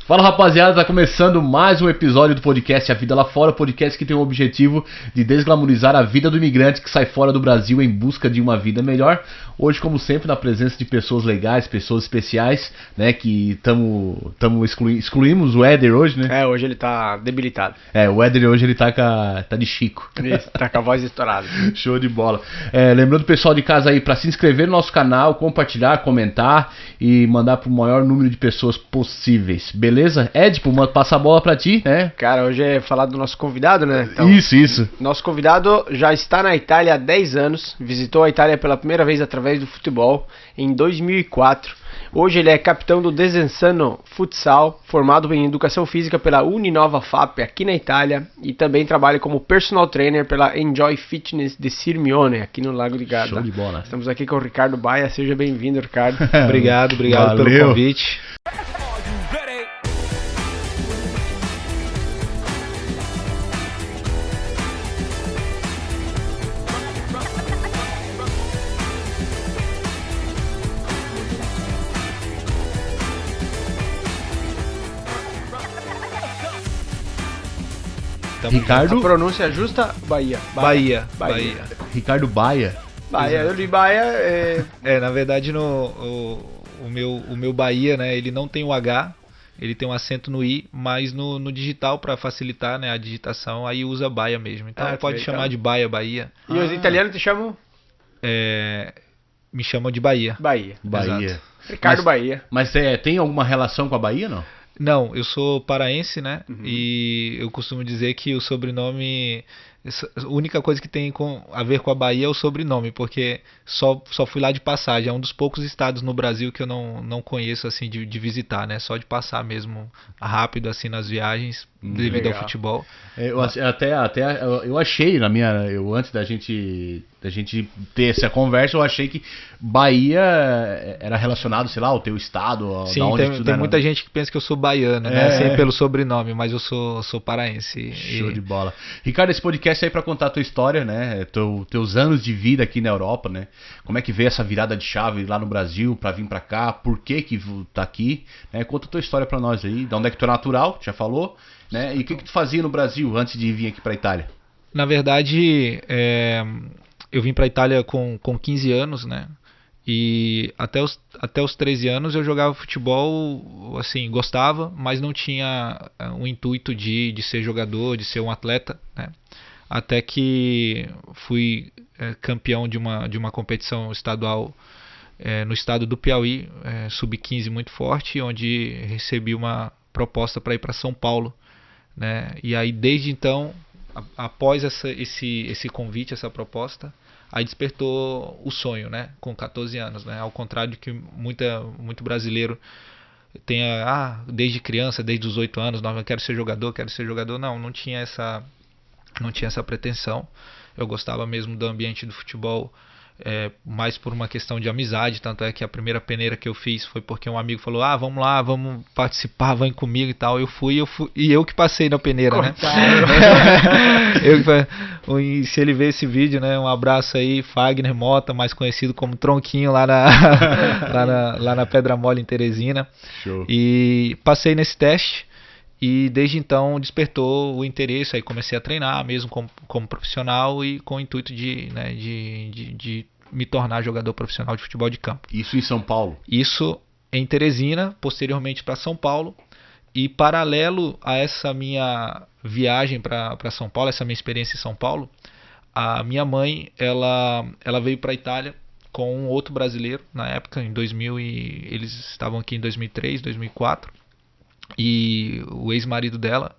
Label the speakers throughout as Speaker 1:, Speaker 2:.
Speaker 1: Fala rapaziada, tá começando mais um episódio do podcast A Vida Lá Fora, podcast que tem o objetivo de desglamorizar a vida do imigrante que sai fora do Brasil em busca de uma vida melhor. Hoje, como sempre, na presença de pessoas legais, pessoas especiais, né, que excluímos o Éder hoje, né?
Speaker 2: Hoje ele tá debilitado.
Speaker 1: O Éder hoje ele tá de Chico.
Speaker 2: Isso, tá com a voz estourada.
Speaker 1: Show de bola. Lembrando o pessoal de casa aí pra se inscrever no nosso canal, compartilhar, comentar e mandar pro maior número de pessoas possíveis, beleza? Ed, passa a bola pra ti, né?
Speaker 2: Cara, hoje é falar do nosso convidado, né?
Speaker 1: Então, isso.
Speaker 2: Nosso convidado já está na Itália há 10 anos, visitou a Itália pela primeira vez através do futebol em 2004. Hoje ele é capitão do Desenzano Futsal, formado em Educação Física pela Uninova FAP aqui na Itália e também trabalha como personal trainer pela Enjoy Fitness de Sirmione, aqui no Lago di Garda.
Speaker 1: Show de bola.
Speaker 2: Estamos aqui com o Ricardo Baia, seja bem-vindo, Ricardo.
Speaker 3: Obrigado
Speaker 1: Valeu.
Speaker 3: pelo convite.
Speaker 1: Ricardo...
Speaker 2: A pronúncia justa? Bahia.
Speaker 1: Ricardo Baia.
Speaker 2: Eu li Baia.
Speaker 3: Na verdade o meu Bahia, né, ele não tem o H, ele tem um acento no I, mas no digital, para facilitar, né, a digitação, aí usa Baia mesmo. Então pode chamar de Baia, Bahia.
Speaker 2: E os italianos te chamam?
Speaker 3: Me chamam de Bahia.
Speaker 1: Bahia.
Speaker 2: Ricardo Bahia.
Speaker 1: Mas tem alguma relação com a Bahia, não?
Speaker 3: Não, eu sou paraense, né? Uhum. E eu costumo dizer que o sobrenome... A única coisa que tem a ver com a Bahia é o sobrenome, porque só fui lá de passagem. É um dos poucos estados no Brasil que eu não conheço, assim, de visitar, né? Só de passar mesmo rápido, assim, nas viagens, devido ao futebol.
Speaker 1: Eu achei, antes da gente ter essa conversa, eu achei que Bahia era relacionado, sei lá, ao teu estado.
Speaker 3: Sim, tem muita gente que pensa que eu sou baiano, né? Sempre pelo sobrenome, mas eu sou paraense.
Speaker 1: Show de bola. Ricardo, esse podcast aí pra contar a tua história, né? Teus anos de vida aqui na Europa, né? Como é que veio essa virada de chave lá no Brasil pra vir pra cá? Por que tá aqui? Conta a tua história pra nós aí. De onde é que tu é natural, já falou, né? E o que tu fazia no Brasil antes de vir aqui pra Itália?
Speaker 3: Na verdade, eu vim pra Itália com 15 anos, né? E até os 13 anos eu jogava futebol, assim, gostava, mas não tinha o intuito de ser jogador, de ser um atleta, né? Até que fui campeão de uma competição estadual no estado do Piauí, sub-15 muito forte, onde recebi uma proposta para ir para São Paulo, né? E aí desde então, após esse convite, essa proposta, aí despertou o sonho, né? Com 14 anos, né? Ao contrário de que muito brasileiro tenha, desde criança, desde os 8 anos, não, eu quero ser jogador. Não tinha essa pretensão. Eu gostava mesmo do ambiente do futebol, mais por uma questão de amizade, tanto é que a primeira peneira que eu fiz foi porque um amigo falou, vamos lá, vamos participar, vem comigo e tal. Eu fui e eu que passei na peneira, né? Se ele ver esse vídeo, né, um abraço aí, Fagner Mota, mais conhecido como Tronquinho lá na Pedra Mole em Teresina.
Speaker 1: Show.
Speaker 3: E passei nesse teste. E desde então despertou o interesse, aí comecei a treinar mesmo como profissional e com o intuito de me tornar jogador profissional de futebol de campo.
Speaker 1: Isso em São Paulo?
Speaker 3: Isso em Teresina, posteriormente para São Paulo. E paralelo a essa minha viagem para São Paulo, essa minha experiência em São Paulo, a minha mãe ela veio para a Itália com um outro brasileiro na época, em 2000, e eles estavam aqui em 2003, 2004. E o ex-marido dela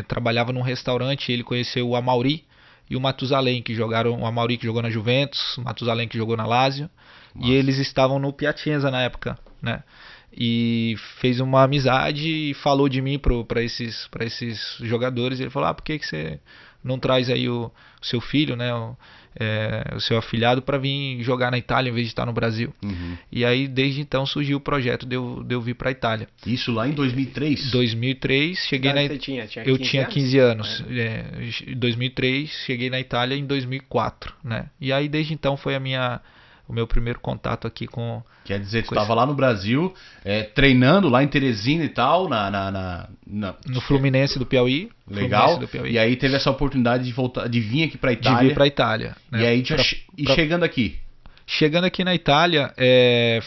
Speaker 3: trabalhava num restaurante. Ele conheceu o Amauri e o Matusalém, que jogaram. O Amauri que jogou na Juventus, o Matusalém que jogou na Lazio. Nossa. E eles estavam no Piacenza na época, né? E fez uma amizade e falou de mim para esses jogadores. Ele falou, por que você não traz aí o seu filho, né, o seu afilhado, para vir jogar na Itália em vez de estar no Brasil?
Speaker 1: Uhum.
Speaker 3: E aí desde então surgiu o projeto de eu vir para a Itália.
Speaker 1: Isso lá em 2003?
Speaker 3: 2003, cheguei na Itália. Eu tinha 15 anos. Em 2003, cheguei na Itália em 2004, né? E aí desde então foi a minha o meu primeiro contato aqui com...
Speaker 1: Quer dizer, tu estava lá no Brasil, treinando lá em Teresina e tal,
Speaker 3: no Fluminense do Piauí.
Speaker 1: Legal.
Speaker 3: Do Piauí.
Speaker 1: E aí teve essa oportunidade de voltar, de vir aqui para Itália.
Speaker 3: De vir para Itália. Né?
Speaker 1: E aí chegando aqui.
Speaker 3: Chegando aqui na Itália,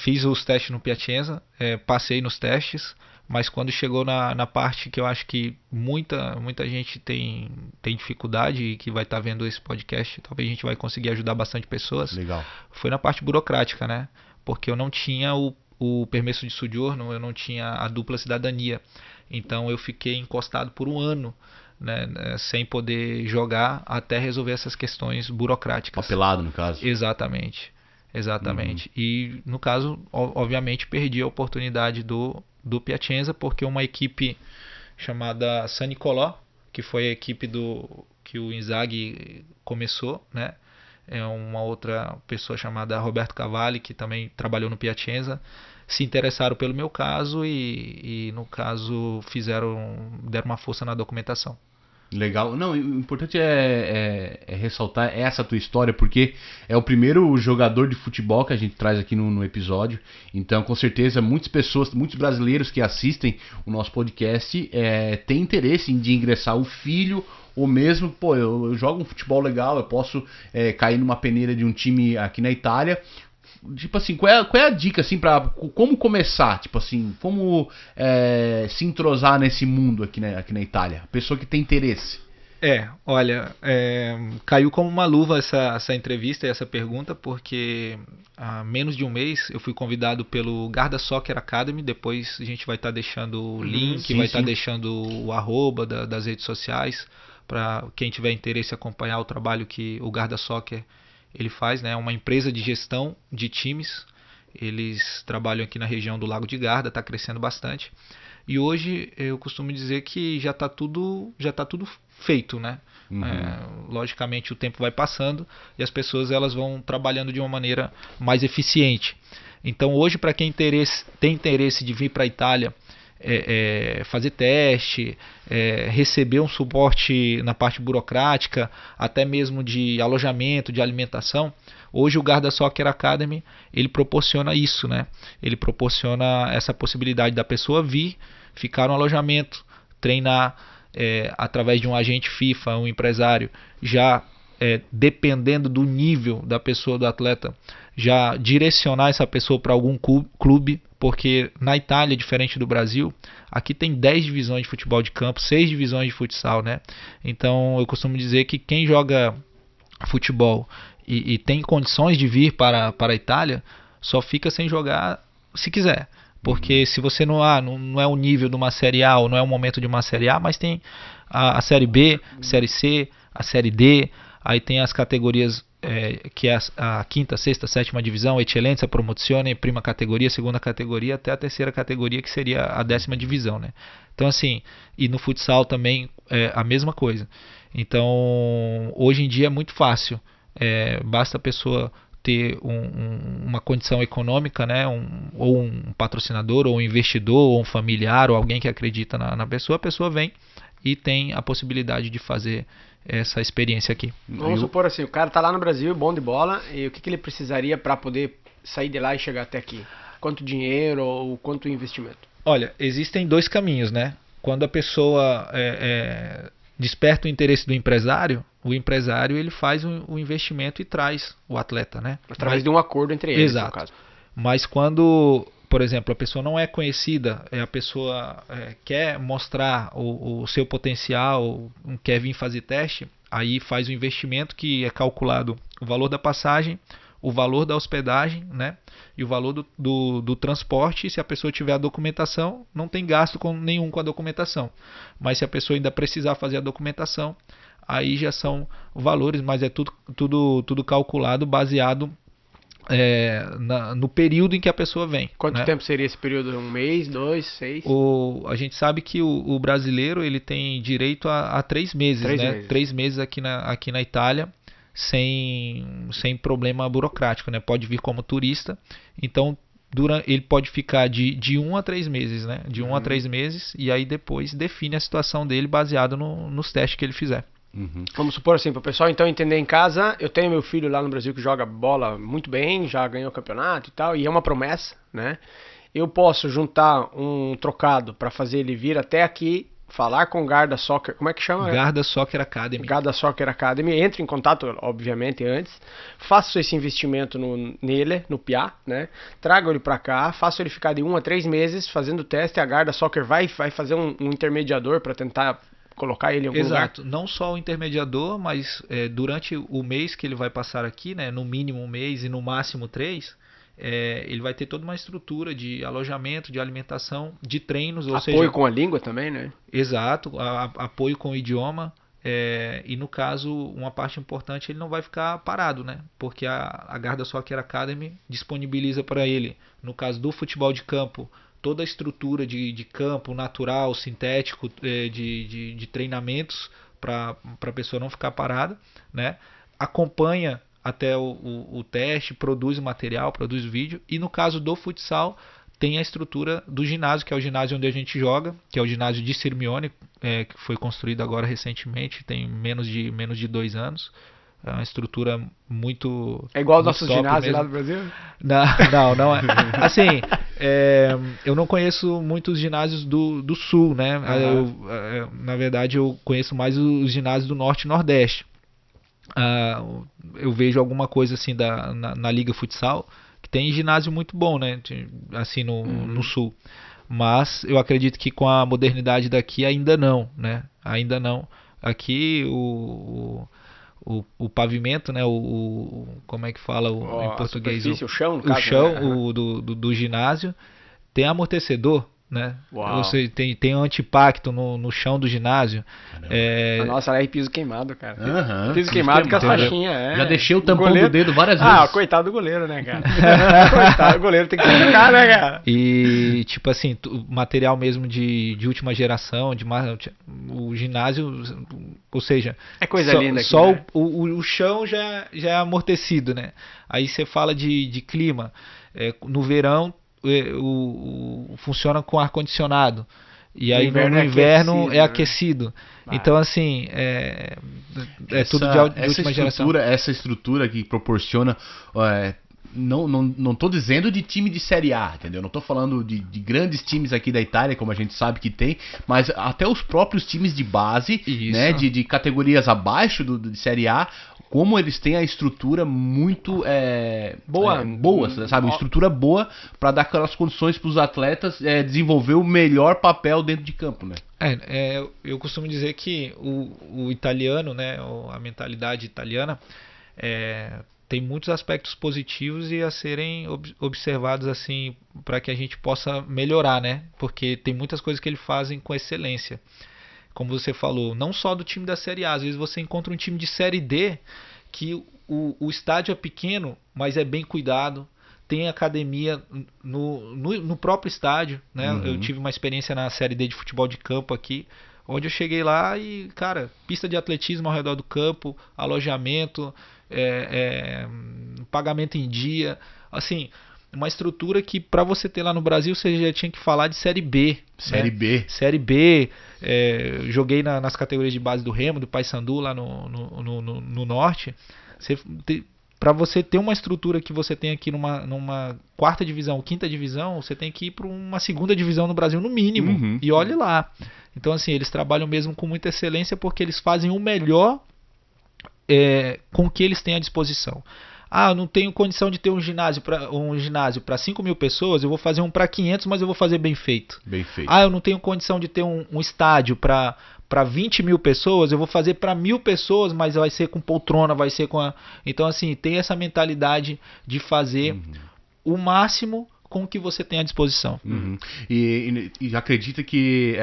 Speaker 3: fiz os testes no Piacenza, passei nos testes, mas quando chegou na parte que eu acho que muita gente tem dificuldade e que vai estar vendo esse podcast, talvez a gente vai conseguir ajudar bastante pessoas.
Speaker 1: Legal.
Speaker 3: Foi na parte burocrática, né? Porque eu não tinha o permesso de soggiorno, eu não tinha a dupla cidadania. Então eu fiquei encostado por um ano, né, sem poder jogar até resolver essas questões burocráticas.
Speaker 1: Papelado, no caso.
Speaker 3: Exatamente. E no caso, obviamente, perdi a oportunidade do Piacenza, porque uma equipe chamada San Nicolò, que foi a equipe que o Inzaghi começou, né? É uma outra pessoa chamada Roberto Cavalli, que também trabalhou no Piacenza, se interessaram pelo meu caso e no caso deram uma força na documentação.
Speaker 1: Legal. Não, o importante é ressaltar essa tua história, porque é o primeiro jogador de futebol que a gente traz aqui no episódio. Então, com certeza, muitas pessoas, muitos brasileiros que assistem o nosso podcast têm interesse de ingressar o filho, ou mesmo, pô, eu jogo um futebol legal, eu posso cair numa peneira de um time aqui na Itália. Tipo assim, qual é a dica, assim, pra como começar? Tipo assim, como se entrosar nesse mundo aqui na Itália? A pessoa que tem interesse.
Speaker 3: Olha, caiu como uma luva essa entrevista e essa pergunta, porque há menos de um mês eu fui convidado pelo Garda Soccer Academy. Depois a gente vai estar deixando o link, vai estar deixando o arroba das redes sociais, para quem tiver interesse em acompanhar o trabalho que o Garda Soccer ele faz, né? É uma empresa de gestão de times. Eles trabalham aqui na região do Lago de Garda, está crescendo bastante. E hoje eu costumo dizer que já está tudo feito, né? Logicamente o tempo vai passando e as pessoas elas vão trabalhando de uma maneira mais eficiente. Então hoje, para quem tem interesse de vir para a Itália, fazer teste, receber um suporte na parte burocrática, até mesmo de alojamento, de alimentação, hoje o Garda Soccer Academy ele proporciona isso, né? Ele proporciona essa possibilidade da pessoa vir, ficar no alojamento, treinar através de um agente FIFA, um empresário, já dependendo do nível da pessoa, do atleta, já direcionar essa pessoa para algum clube, porque na Itália, diferente do Brasil, aqui tem 10 divisões de futebol de campo, 6 divisões de futsal, né? Então eu costumo dizer que quem joga futebol e tem condições de vir para a Itália, só fica sem jogar se quiser. Porque se você não é o nível de uma Série A, ou não é o momento de uma Série A, mas tem a Série B, a Série C, a Série D, aí tem as categorias que é a quinta, sexta, sétima divisão, Eccellenza, Promozione, prima categoria, segunda categoria, até a terceira categoria, que seria a 10ª divisão, né? Então assim, e no futsal também é a mesma coisa. Então hoje em dia é muito fácil, basta a pessoa ter uma condição econômica, né? Ou um patrocinador, ou um investidor, ou um familiar, ou alguém que acredita na pessoa, a pessoa vem e tem a possibilidade de fazer essa experiência aqui.
Speaker 2: Vamos supor assim, o cara tá lá no Brasil, bom de bola, e o que ele precisaria para poder sair de lá e chegar até aqui? Quanto dinheiro ou quanto investimento?
Speaker 3: Olha, existem 2 caminhos, né? Quando a pessoa desperta o interesse do empresário, o empresário ele faz o investimento e traz o atleta, né?
Speaker 2: Através de um acordo entre eles,
Speaker 3: exato.
Speaker 2: No caso.
Speaker 3: Mas quando, por exemplo, a pessoa não é conhecida, a pessoa quer mostrar o seu potencial, quer vir fazer teste, aí faz o investimento, que é calculado o valor da passagem, o valor da hospedagem, né? E o valor do transporte. E se a pessoa tiver a documentação, não tem gasto nenhum com a documentação. Mas se a pessoa ainda precisar fazer a documentação, aí já são valores, mas é tudo calculado baseado no período em que a pessoa vem.
Speaker 2: Quanto tempo seria esse período? 1 mês, 2, 6?
Speaker 3: A gente sabe que o brasileiro ele tem direito a 3 meses,
Speaker 2: 3
Speaker 3: né?
Speaker 2: meses.
Speaker 3: 3 meses aqui na Itália, sem problema burocrático, né? Pode vir como turista, então ele pode ficar de 1 a 3 meses, né? De 1 a 3 meses, e aí depois define a situação dele baseado nos testes que ele fizer.
Speaker 2: Vamos supor assim, para o pessoal então entender em casa, eu tenho meu filho lá no Brasil que joga bola muito bem, já ganhou o campeonato e tal, e é uma promessa, né? Eu posso juntar um trocado para fazer ele vir até aqui, falar com o Garda Soccer, como é que chama?
Speaker 3: Garda Soccer Academy.
Speaker 2: Garda Soccer Academy, entre em contato, obviamente, antes, faço esse investimento nele, no Piá, né? Trago ele para cá, faço ele ficar de 1 a 3 meses fazendo teste, a Garda Soccer vai fazer um intermediador para tentar colocar ele em algum lugar.
Speaker 3: Exato, não só o intermediador, mas durante o mês que ele vai passar aqui, né, no mínimo 1 mês e no máximo 3, ele vai ter toda uma estrutura de alojamento, de alimentação, de treinos, ou seja,
Speaker 2: apoio com a língua também, né?
Speaker 3: Exato, apoio com o idioma. E no caso, uma parte importante, ele não vai ficar parado, né? Porque a Garda Soccer Academy disponibiliza para ele, no caso do futebol de campo, toda a estrutura de campo natural, sintético, de treinamentos para a pessoa não ficar parada, né? Acompanha até o teste, produz o material, produz o vídeo. E no caso do futsal, tem a estrutura do ginásio, que é o ginásio onde a gente joga, que é o ginásio de Sirmione, que foi construído agora recentemente, tem menos de 2 anos. É uma estrutura muito...
Speaker 2: É igual ao nosso ginásio lá do Brasil?
Speaker 3: Não é. Assim, eu não conheço muitos ginásios do Sul, né? Na verdade, eu conheço mais os ginásios do Norte e Nordeste. Eu vejo alguma coisa assim na Liga Futsal, que tem ginásio muito bom, né? Assim, no Sul. Mas eu acredito que com a modernidade daqui ainda não, né? Ainda não. Aqui o pavimento, né? Como é que fala em português?
Speaker 2: O chão, no
Speaker 3: o
Speaker 2: caso,
Speaker 3: chão
Speaker 2: né?
Speaker 3: do ginásio tem amortecedor, né?
Speaker 2: Uau.
Speaker 3: Você tem antipacto no chão do ginásio.
Speaker 2: Nossa, lá é piso queimado, cara.
Speaker 1: Piso
Speaker 2: queimado com as faixinhas.
Speaker 1: Já deixei o tampão do dedo várias vezes.
Speaker 2: Coitado do goleiro, né, cara? Coitado do goleiro, tem que ficar, né, cara?
Speaker 3: E, tipo assim, material mesmo de última geração, o ginásio, ou seja...
Speaker 2: É coisa linda aqui,
Speaker 3: só
Speaker 2: né?
Speaker 3: o chão já é amortecido, né? Aí você fala de clima. No verão, funciona com ar-condicionado. E aí no inverno é aquecido. Então, assim, tudo de última geração.
Speaker 1: Essa estrutura que proporciona... Não tô dizendo de time de Série A, entendeu? Não tô falando de grandes times aqui da Itália, como a gente sabe que tem, mas até os próprios times de base, né, de categorias abaixo de Série A, como eles têm a estrutura muito boa, sabe? Uma estrutura boa para dar aquelas condições para os atletas desenvolver o melhor papel dentro de campo, né?
Speaker 3: Eu costumo dizer que o italiano, né, a mentalidade italiana, tem muitos aspectos positivos e a serem observados assim para que a gente possa melhorar, né? Porque tem muitas coisas que eles fazem com excelência. Como você falou, não só do time da Série A, às vezes você encontra um time de Série D que o estádio é pequeno, mas é bem cuidado, tem academia no próprio estádio, né? Eu tive uma experiência na Série D de futebol de campo aqui, onde eu cheguei lá e, cara, pista de atletismo ao redor do campo, alojamento, pagamento em dia, assim, uma estrutura que para você ter lá no Brasil você já tinha que falar de Série B. Série B. Joguei nas categorias de base do Remo, do Paysandu lá no Norte. Para você ter uma estrutura que você tem aqui numa 4ª divisão, 5ª divisão, você tem que ir para uma 2ª divisão no Brasil no mínimo. E olhe lá. Então, assim, eles trabalham mesmo com muita excelência porque eles fazem o melhor com o que eles têm à disposição. Eu não tenho condição de ter um ginásio para 5.000 pessoas, eu vou fazer um para 500, mas eu vou fazer bem feito. Eu não tenho condição de ter um estádio para 20.000 pessoas, eu vou fazer para 1.000 pessoas, mas vai ser com poltrona, vai ser com Então, assim, tem essa mentalidade de fazer o máximo com o que você tem à disposição.
Speaker 1: E acredita que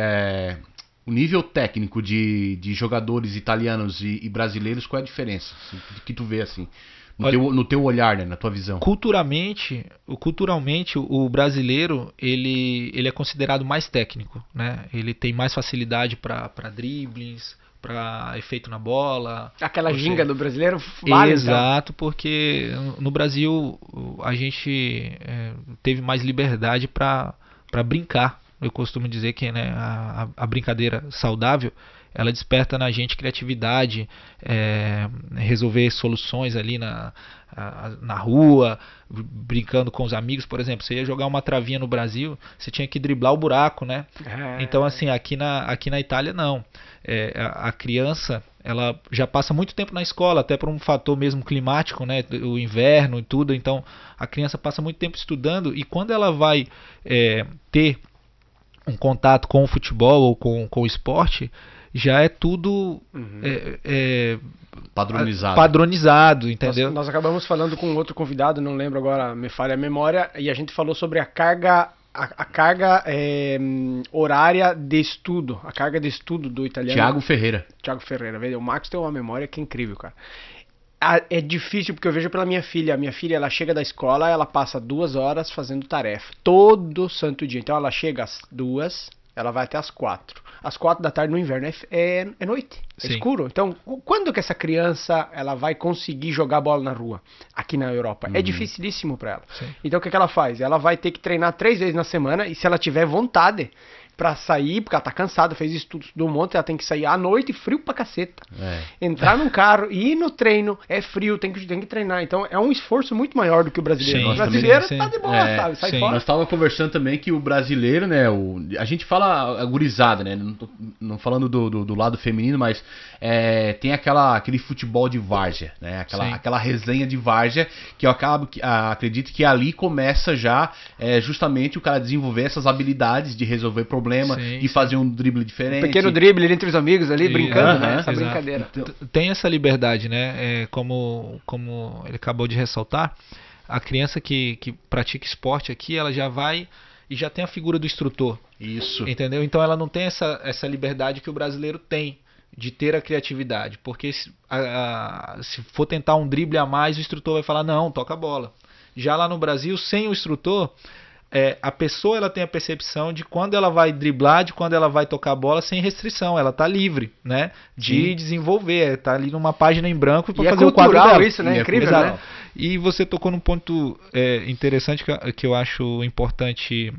Speaker 1: o nível técnico de jogadores italianos e brasileiros, qual é a diferença? Que tu vê assim? No teu olhar, né, na tua visão.
Speaker 3: Culturalmente, o brasileiro ele é considerado mais técnico, né? Ele tem mais facilidade para dribles, para efeito na bola.
Speaker 2: Aquela ginga do brasileiro vale.
Speaker 3: Exato, porque no Brasil a gente teve mais liberdade para brincar, eu costumo dizer que, né, a brincadeira saudável, ela desperta na gente criatividade, resolver soluções ali na rua, brincando com os amigos. Por exemplo, você ia jogar uma travinha no Brasil, você tinha que driblar o buraco, né? Então, assim, aqui na Itália não. A criança, ela já passa muito tempo na escola, até por um fator mesmo climático, né? O inverno e tudo. Então, a criança passa muito tempo estudando, e quando ela vai ter um contato com o futebol ou com o esporte, já é tudo padronizado, entendeu?
Speaker 2: Nós acabamos falando com outro convidado, não lembro agora, me falha a memória, e a gente falou sobre a carga horária de estudo, a carga de estudo do italiano.
Speaker 1: Thiago Ferreira,
Speaker 2: o Marcos tem uma memória que é incrível, cara. É difícil porque eu vejo pela minha filha. A minha filha, ela chega da escola, ela passa 2 horas fazendo tarefa todo santo dia. Então ela chega às 2, ela vai até às 4. Às 4 da tarde no inverno é noite, é escuro. Então, quando que essa criança ela vai conseguir jogar bola na rua aqui na Europa? É dificilíssimo para ela. Sim. Então, o que ela faz? Ela vai ter que treinar 3 vezes na semana, e se ela tiver vontade pra sair, porque ela tá cansada, fez estudo um monte, ela tem que sair à noite, frio pra caceta. Entrar num carro, ir no treino, é frio, tem que treinar. Então é um esforço muito maior do que o brasileiro.
Speaker 3: Sim,
Speaker 2: o brasileiro tá de boa, sabe? Sai fora.
Speaker 1: Nós estávamos conversando também que o brasileiro, né, a gente fala a gurizada, né, não falando do lado feminino, mas tem aquele futebol de várzea, né, aquela resenha de várzea, que eu acredito que ali começa já justamente o cara desenvolver essas habilidades de resolver problemas, de fazer um drible diferente.
Speaker 2: Um pequeno drible entre os amigos ali, brincando, né? Essa brincadeira.
Speaker 3: Tem essa liberdade, né? Como ele acabou de ressaltar, a criança que pratica esporte aqui, ela já vai e já tem a figura do instrutor.
Speaker 1: Isso.
Speaker 3: Entendeu? Então ela não tem essa liberdade que o brasileiro tem de ter a criatividade. Porque se for tentar um drible a mais, o instrutor vai falar, não, toca a bola. Já lá no Brasil, sem o instrutor, a pessoa ela tem a percepção de quando ela vai driblar, de quando ela vai tocar a bola sem restrição, ela tá livre, né, de desenvolver, tá ali numa página em branco para fazer o quadro dela.
Speaker 2: Isso, né? Incrível, né?
Speaker 3: E você tocou num ponto interessante que eu acho importante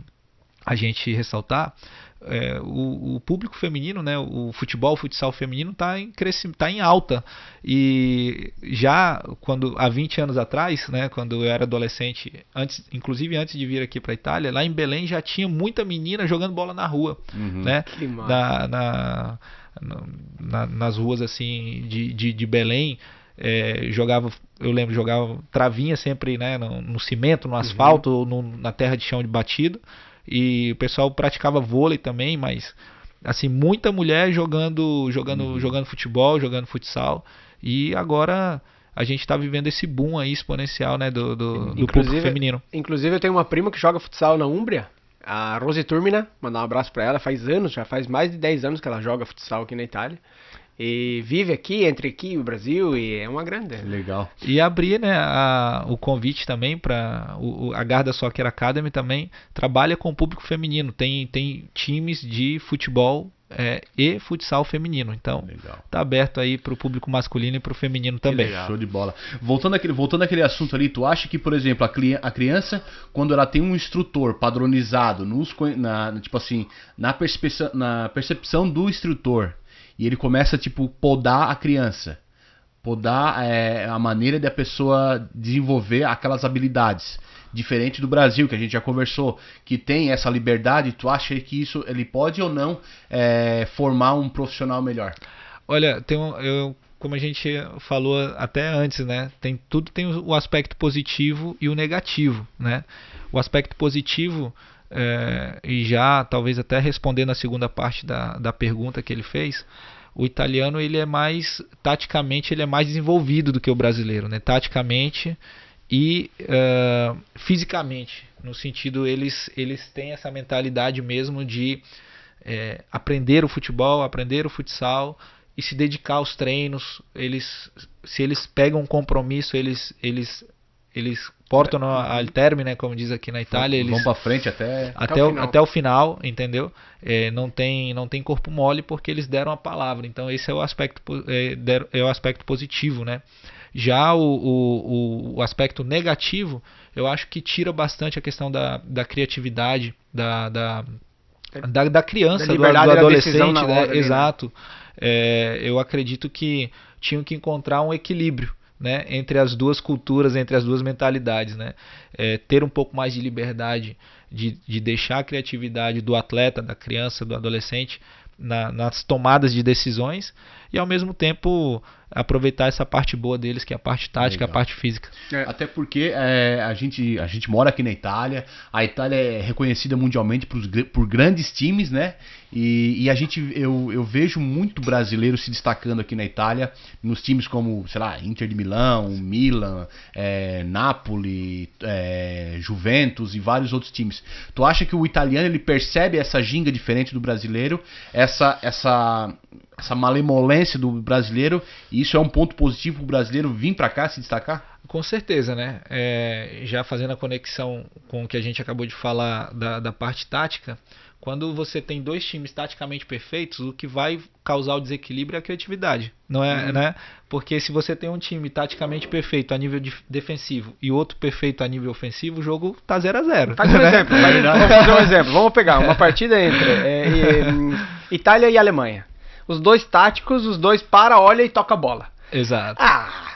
Speaker 3: a gente ressaltar. O público feminino, né, o futsal feminino está em alta, e já há 20 anos atrás, né, quando eu era adolescente, inclusive antes de vir aqui para a Itália, lá em Belém já tinha muita menina jogando bola na rua, né, nas ruas assim de Belém. Eu lembro, jogava travinha sempre, né, no cimento, no asfalto, ou na terra de chão de batido. E o pessoal praticava vôlei também, mas assim, muita mulher jogando futebol, jogando futsal. E agora a gente está vivendo esse boom aí exponencial, né, do público feminino.
Speaker 2: Inclusive eu tenho uma prima que joga futsal na Úmbria, a Rose Turmina, mandar um abraço para ela. Já faz mais de 10 anos que ela joga futsal aqui na Itália. E vive entre aqui e o Brasil, e é uma grande.
Speaker 1: Legal.
Speaker 3: E abrir, né, o convite também para a Garda Soccer Academy também trabalha com o público feminino. Tem times de futebol e futsal feminino. Então, tá aberto aí para o público masculino e para o feminino também.
Speaker 1: Show de bola. Voltando àquele assunto ali, tu acha que, por exemplo, a criança, quando ela tem um instrutor padronizado, tipo assim, na percepção do instrutor, e ele começa, tipo, podar a criança. Podar a maneira da pessoa desenvolver aquelas habilidades. Diferente do Brasil, que a gente já conversou, que tem essa liberdade. Tu acha que isso ele pode ou não formar um profissional melhor?
Speaker 3: Olha, como a gente falou até antes, né? Tudo tem o aspecto positivo e o negativo, né? O aspecto positivo, e já talvez até respondendo a segunda parte da pergunta que ele fez, o italiano taticamente ele é mais desenvolvido do que o brasileiro, né? Taticamente e fisicamente, no sentido eles têm essa mentalidade mesmo de aprender o futebol, aprender o futsal e se dedicar aos treinos. Se eles pegam um compromisso, eles portam al termine, né, como diz aqui na Itália, eles
Speaker 1: vão para frente
Speaker 3: até o final, entendeu? Não tem corpo mole, porque eles deram a palavra. Então esse é o aspecto positivo, né? Já o aspecto negativo, eu acho que tira bastante a questão da criatividade, da criança,
Speaker 2: da
Speaker 3: do
Speaker 2: liberdade da decisão
Speaker 3: adolescente,
Speaker 2: na
Speaker 3: né?
Speaker 2: hora ali, né?
Speaker 3: Exato. Eu acredito que tinham que encontrar um equilíbrio, né, entre as duas culturas, entre as duas mentalidades, né? Ter um pouco mais de liberdade de deixar a criatividade do atleta, da criança, do adolescente nas tomadas de decisões e ao mesmo tempo aproveitar essa parte boa deles, que é a parte tática,
Speaker 1: Legal.
Speaker 3: a parte física.
Speaker 1: Até porque a gente mora aqui na Itália, a Itália é reconhecida mundialmente por grandes times, né? E eu vejo muito brasileiro se destacando aqui na Itália, nos times como, sei lá, Inter de Milão, Milan, Napoli, Juventus e vários outros times. Tu acha que o italiano ele percebe essa ginga diferente do brasileiro, essa malemolência do brasileiro, e isso é um ponto positivo para o brasileiro vir para cá se destacar?
Speaker 3: Com certeza, né? Já fazendo a conexão com o que a gente acabou de falar da parte tática, quando você tem dois times taticamente perfeitos, o que vai causar o desequilíbrio é a criatividade, não é, né? Porque se você tem um time taticamente perfeito a nível defensivo e outro perfeito a nível ofensivo, o jogo tá 0-0.
Speaker 2: Faz um exemplo, vamos fazer um exemplo. Vamos pegar uma partida entre Itália e Alemanha. Os dois táticos, os dois olha e toca a bola.
Speaker 3: Exato.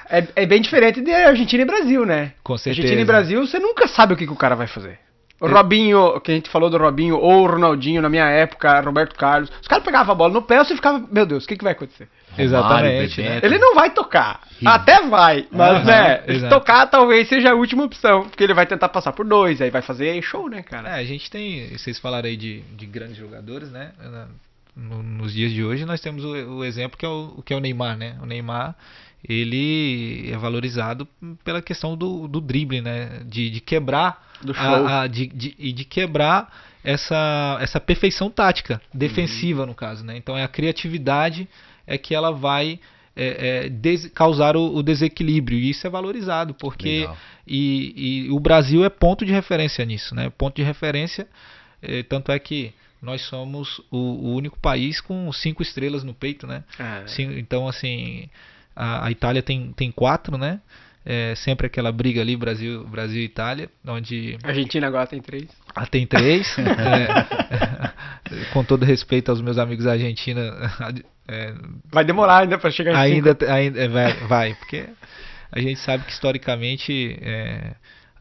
Speaker 2: É bem diferente de Argentina e Brasil, né?
Speaker 3: Com certeza.
Speaker 2: Argentina e Brasil, você nunca sabe o que o cara vai fazer. O Robinho, que a gente falou do Robinho, ou o Ronaldinho, na minha época, Roberto Carlos, os caras pegavam a bola no pé e você ficava, meu Deus, o que vai acontecer?
Speaker 3: Exatamente.
Speaker 1: Romário,
Speaker 2: Ele não vai tocar. Até vai, mas tocar talvez seja a última opção, porque ele vai tentar passar por dois, aí vai fazer show, né, cara?
Speaker 3: A gente tem, vocês falaram aí de grandes jogadores, né? Nos dias de hoje nós temos o exemplo que é o Neymar, né? O Neymar, ele é valorizado pela questão do drible, né? De quebrar
Speaker 2: do show.
Speaker 3: de quebrar essa perfeição tática, defensiva no caso, né? Então é a criatividade que ela vai causar o desequilíbrio, e isso é valorizado, porque e o Brasil é ponto de referência nisso, né? Ponto de referência, tanto é que nós somos o único país com 5 estrelas no peito, né? Então, assim, a Itália tem 4, né? Sempre aquela briga ali, Brasil e Itália, onde...
Speaker 2: A Argentina agora tem 3.
Speaker 3: Tem 3. Com todo respeito aos meus amigos da Argentina...
Speaker 2: vai demorar ainda para chegar em 5.
Speaker 3: Ainda vai, porque a gente sabe que historicamente...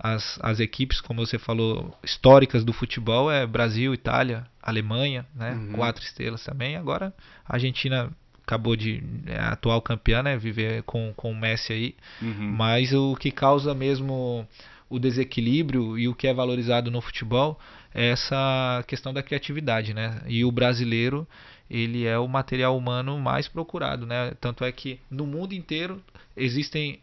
Speaker 3: As equipes, como você falou, históricas do futebol é Brasil, Itália, Alemanha, né? 4 estrelas também. Agora a Argentina acabou de atual campeã, né? Viver com o Messi aí. Mas o que causa mesmo o desequilíbrio e o que é valorizado no futebol é essa questão da criatividade, né? E o brasileiro, ele é o material humano mais procurado, né? Tanto é que no mundo inteiro existem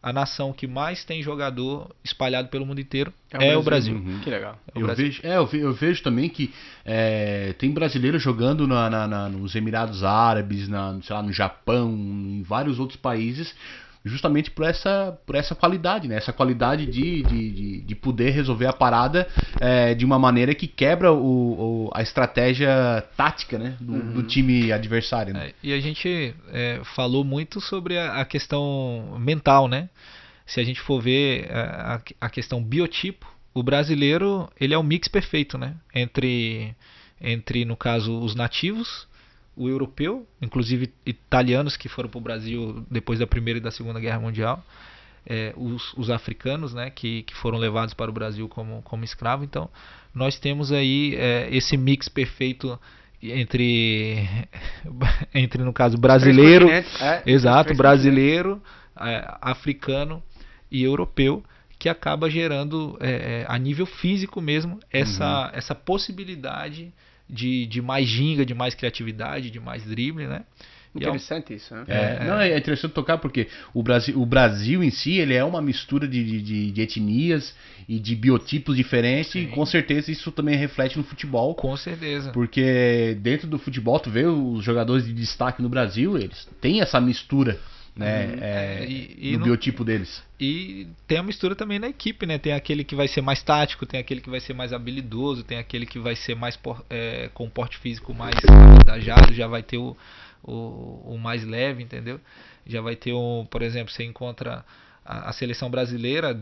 Speaker 3: a nação que mais tem jogador espalhado pelo mundo inteiro é o Brasil.
Speaker 2: Que legal.
Speaker 1: Eu vejo também que tem brasileiros jogando nos Emirados Árabes, sei lá, no Japão, em vários outros países, justamente por essa qualidade, né? Essa qualidade de poder resolver a parada de uma maneira que quebra a estratégia tática, né? do time adversário. Né?
Speaker 3: E a gente falou muito sobre a questão mental, né? Se a gente for ver a questão biotipo, o brasileiro ele é um mix perfeito, né? Entre no caso, os nativos, o europeu, inclusive italianos que foram para o Brasil depois da Primeira e da Segunda Guerra Mundial, os africanos, né, que foram levados para o Brasil como escravo. Então nós temos aí esse mix perfeito entre no caso brasileiro, exato, brasileiro, africano e europeu, que acaba gerando a nível físico mesmo essa possibilidade de mais ginga, de mais criatividade, de mais drible, né?
Speaker 2: Interessante isso, né?
Speaker 1: É interessante tocar porque o Brasil em si ele é uma mistura de etnias e de biotipos diferentes. Sim. E com certeza isso também reflete no futebol.
Speaker 3: Com certeza.
Speaker 1: Porque dentro do futebol, tu vê os jogadores de destaque no Brasil, eles têm essa mistura, né, no biotipo deles.
Speaker 3: E tem a mistura também na equipe, né? Tem aquele que vai ser mais tático, tem aquele que vai ser mais habilidoso, tem aquele que vai ser mais com um porte físico mais avantajado, já vai ter o mais leve, entendeu? Já vai ter por exemplo, você encontra a seleção brasileira,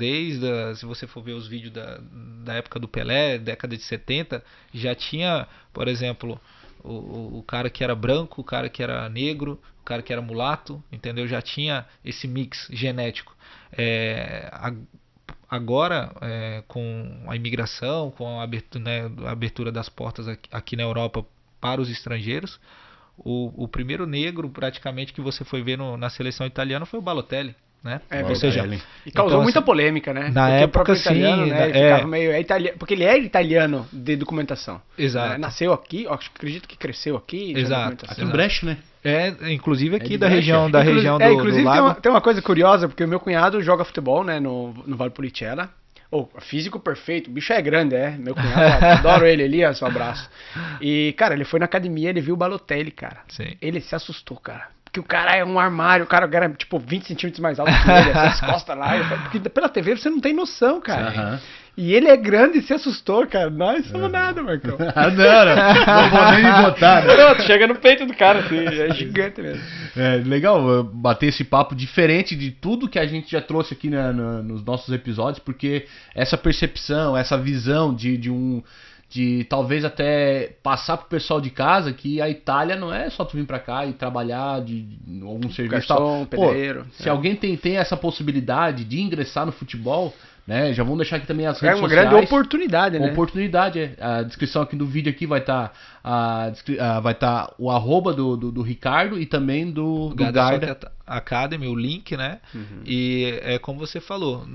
Speaker 3: se você for ver os vídeos da época do Pelé, década de 70, já tinha, por exemplo, o cara que era branco, o cara que era negro, o cara que era mulato, entendeu? Já tinha esse mix genético. Agora, com a imigração, com a abertura, né, a abertura das portas aqui na Europa para os estrangeiros, o primeiro negro praticamente que você foi ver na seleção italiana foi o Balotelli. Né?
Speaker 2: Ou
Speaker 3: seja,
Speaker 2: e causou
Speaker 3: então,
Speaker 2: muita polêmica, né?
Speaker 3: Na
Speaker 2: porque
Speaker 3: época,
Speaker 2: o italiano,
Speaker 3: sim,
Speaker 2: né, ficava meio porque ele é italiano de documentação.
Speaker 3: Exato.
Speaker 2: Né? Nasceu aqui, acredito que cresceu aqui.
Speaker 3: Exato.
Speaker 1: Aqui em Brecht, né?
Speaker 3: Inclusive aqui da
Speaker 1: Brecht.
Speaker 3: região do
Speaker 2: inclusive
Speaker 3: Lago.
Speaker 2: Tem uma coisa curiosa, porque o meu cunhado joga futebol, né, no Vale Pulicella. Físico perfeito, o bicho é grande, meu cunhado, adoro ele ali, um abraço. E, cara, ele foi na academia, ele viu o Balotelli, cara.
Speaker 3: Sim.
Speaker 2: Ele se assustou, cara. Porque o cara é um armário, o cara era tipo 20 centímetros mais alto que ele, as costas lá. Porque pela TV você não tem noção, cara.
Speaker 1: Uhum.
Speaker 2: E ele é grande e se assustou, cara. Nós somos nada, Marcão.
Speaker 1: Não vou nem me botar, né?
Speaker 2: Não, tu chega no peito do cara, assim, é gigante mesmo.
Speaker 1: Legal bater esse papo diferente de tudo que a gente já trouxe aqui nos nossos episódios, porque essa percepção, essa visão de talvez até passar pro pessoal de casa que a Itália não é só tu vir pra cá e trabalhar de algum serviço.
Speaker 2: Garçom, pedreiro.
Speaker 1: Se alguém tem essa possibilidade de ingressar no futebol, né? Já vamos deixar aqui também as redes
Speaker 2: sociais.
Speaker 1: É uma
Speaker 2: grande oportunidade, né?
Speaker 1: Oportunidade, A descrição aqui do vídeo aqui vai estar o arroba do Ricardo e também do Garda
Speaker 3: Academy, o link, né?
Speaker 2: Uhum.
Speaker 3: E como você falou,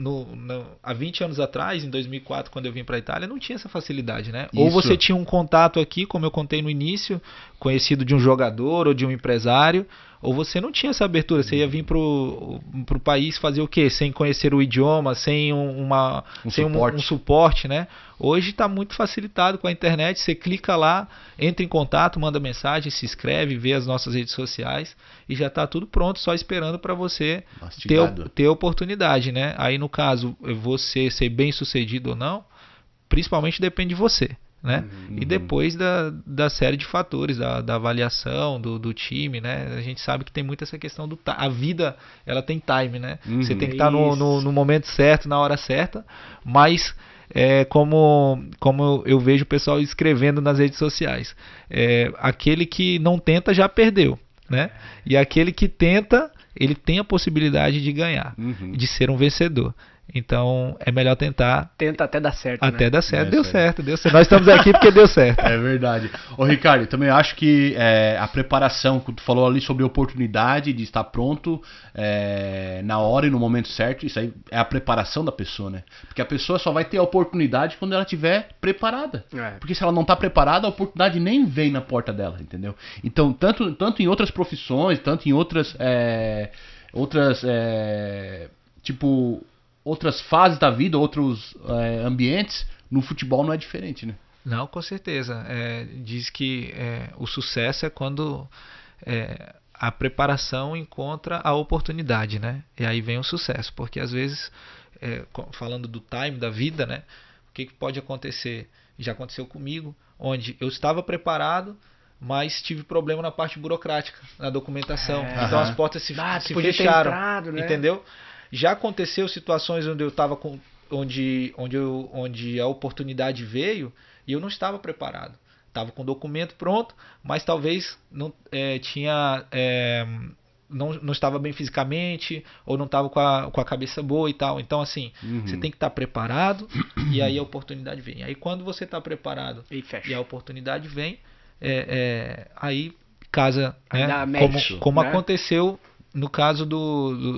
Speaker 3: há 20 anos atrás, em 2004, quando eu vim para a Itália, não tinha essa facilidade, né? Isso. Ou você tinha um contato aqui, como eu contei no início, conhecido de um jogador ou de um empresário, ou você não tinha essa abertura, você ia vir pro país fazer o quê? Sem conhecer o idioma, sem um suporte, né? Hoje está muito facilitado com a internet, você clica lá, entra em contato, manda mensagem, se inscreve, vê as nossas redes sociais e já está tudo pronto, só esperando para você ter oportunidade, né? Aí no caso, você ser bem sucedido ou não, principalmente depende de você. Né?
Speaker 1: Uhum.
Speaker 3: E depois da série de fatores, da avaliação do time, né? A gente sabe que tem muito essa questão a vida, ela tem time, né?
Speaker 1: Uhum.
Speaker 3: Você tem que estar no momento certo, na hora certa, mas como eu vejo o pessoal escrevendo nas redes sociais, aquele que não tenta já perdeu, né? E aquele que tenta, ele tem a possibilidade de ganhar, de ser um vencedor. Então, é melhor tentar.
Speaker 2: Tenta até dar certo.
Speaker 3: Até dar certo.
Speaker 1: Deu
Speaker 3: certo. Nós estamos aqui porque deu certo.
Speaker 1: É verdade. Ô, Ricardo, também acho que a preparação, que tu falou ali sobre a oportunidade de estar pronto na hora e no momento certo, isso aí é a preparação da pessoa, né? Porque a pessoa só vai ter a oportunidade quando ela estiver preparada. Porque se ela não está preparada, a oportunidade nem vem na porta dela, entendeu? Então, tanto em outras profissões, tanto em outras outras fases da vida, outros ambientes, no futebol não é diferente, né?
Speaker 3: Não, com certeza. Diz que o sucesso é quando a preparação encontra a oportunidade, né? E aí vem o sucesso, porque às vezes, falando do time da vida, né? O que pode acontecer? Já aconteceu comigo, onde eu estava preparado, mas tive problema na parte burocrática, na documentação. Então as portas se fecharam,
Speaker 2: entrado, né?
Speaker 3: Entendeu? Já aconteceu situações onde eu estava onde a oportunidade veio e eu não estava preparado. Estava com o documento pronto, mas talvez não não estava bem fisicamente ou não estava com a cabeça boa e tal. Então, assim, você tem que estar preparado e aí a oportunidade vem. Aí quando você está preparado e a oportunidade vem, aí casa, né? Como aconteceu no caso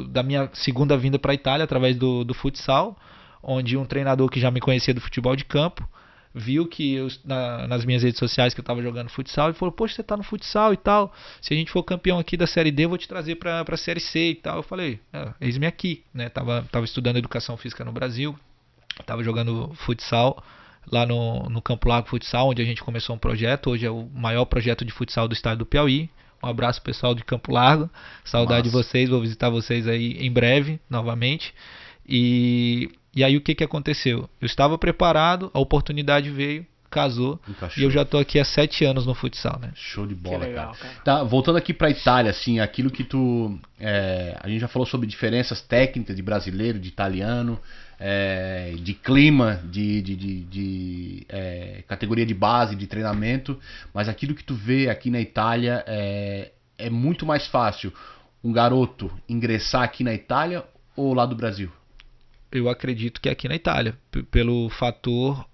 Speaker 3: da minha segunda vinda para a Itália, através do futsal, onde um treinador que já me conhecia do futebol de campo, viu que nas minhas redes sociais que eu estava jogando futsal e falou, poxa, você está no futsal e tal, se a gente for campeão aqui da Série D, eu vou te trazer para a Série C e tal. Eu falei, eis-me aqui, né? Tava estudando Educação Física no Brasil, estava jogando futsal lá no Campo Largo Futsal, onde a gente começou um projeto, hoje é o maior projeto de futsal do estado do Piauí. Um abraço pessoal de Campo Largo, saudade de vocês, vou visitar vocês aí em breve, novamente. E aí o que aconteceu? Eu estava preparado, a oportunidade veio, casou.
Speaker 1: Encaixou.
Speaker 3: E eu já tô aqui há 7 anos no futsal, né?
Speaker 1: Show de bola,
Speaker 2: Que legal,
Speaker 1: cara.
Speaker 2: cara.
Speaker 1: Tá, voltando aqui pra Itália, assim, aquilo que tu... a gente já falou sobre diferenças técnicas de brasileiro, de italiano, de clima, de categoria de base, de treinamento, mas aquilo que tu vê aqui na Itália é muito mais fácil um garoto ingressar aqui na Itália ou lá do Brasil?
Speaker 3: Eu acredito que é aqui na Itália, pelo fator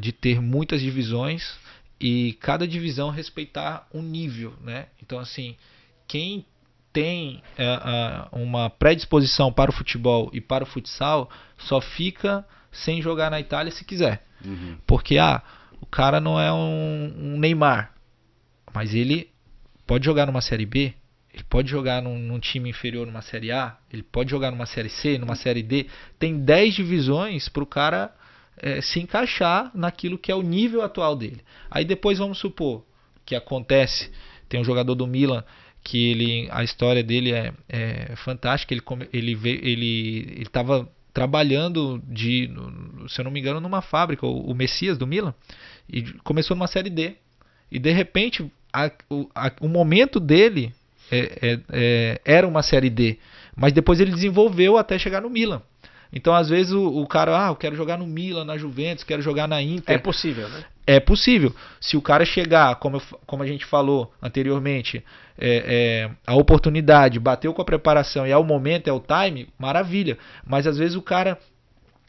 Speaker 3: de ter muitas divisões e cada divisão respeitar um nível, né? Então, assim, quem tem uma predisposição para o futebol e para o futsal só fica sem jogar na Itália se quiser.
Speaker 1: Uhum.
Speaker 3: Porque o cara não é um Neymar, mas ele pode jogar numa Série B, ele pode jogar num time inferior numa Série A, ele pode jogar numa Série C, numa Série D. Tem 10 divisões para o cara se encaixar naquilo que é o nível atual dele. Aí depois vamos supor que acontece, tem um jogador do Milan que a história dele é fantástica. Ele estava trabalhando se eu não me engano, numa fábrica, o Messias do Milan, e começou numa Série D. E de repente o momento dele era uma Série D, mas depois ele desenvolveu até chegar no Milan. Então às vezes o cara, eu quero jogar no Milan, na Juventus, quero jogar na Inter.
Speaker 2: É possível, né?
Speaker 3: É possível. Se o cara chegar, como a gente falou anteriormente, a oportunidade, bateu com a preparação e é o momento, é o time, maravilha. Mas às vezes o cara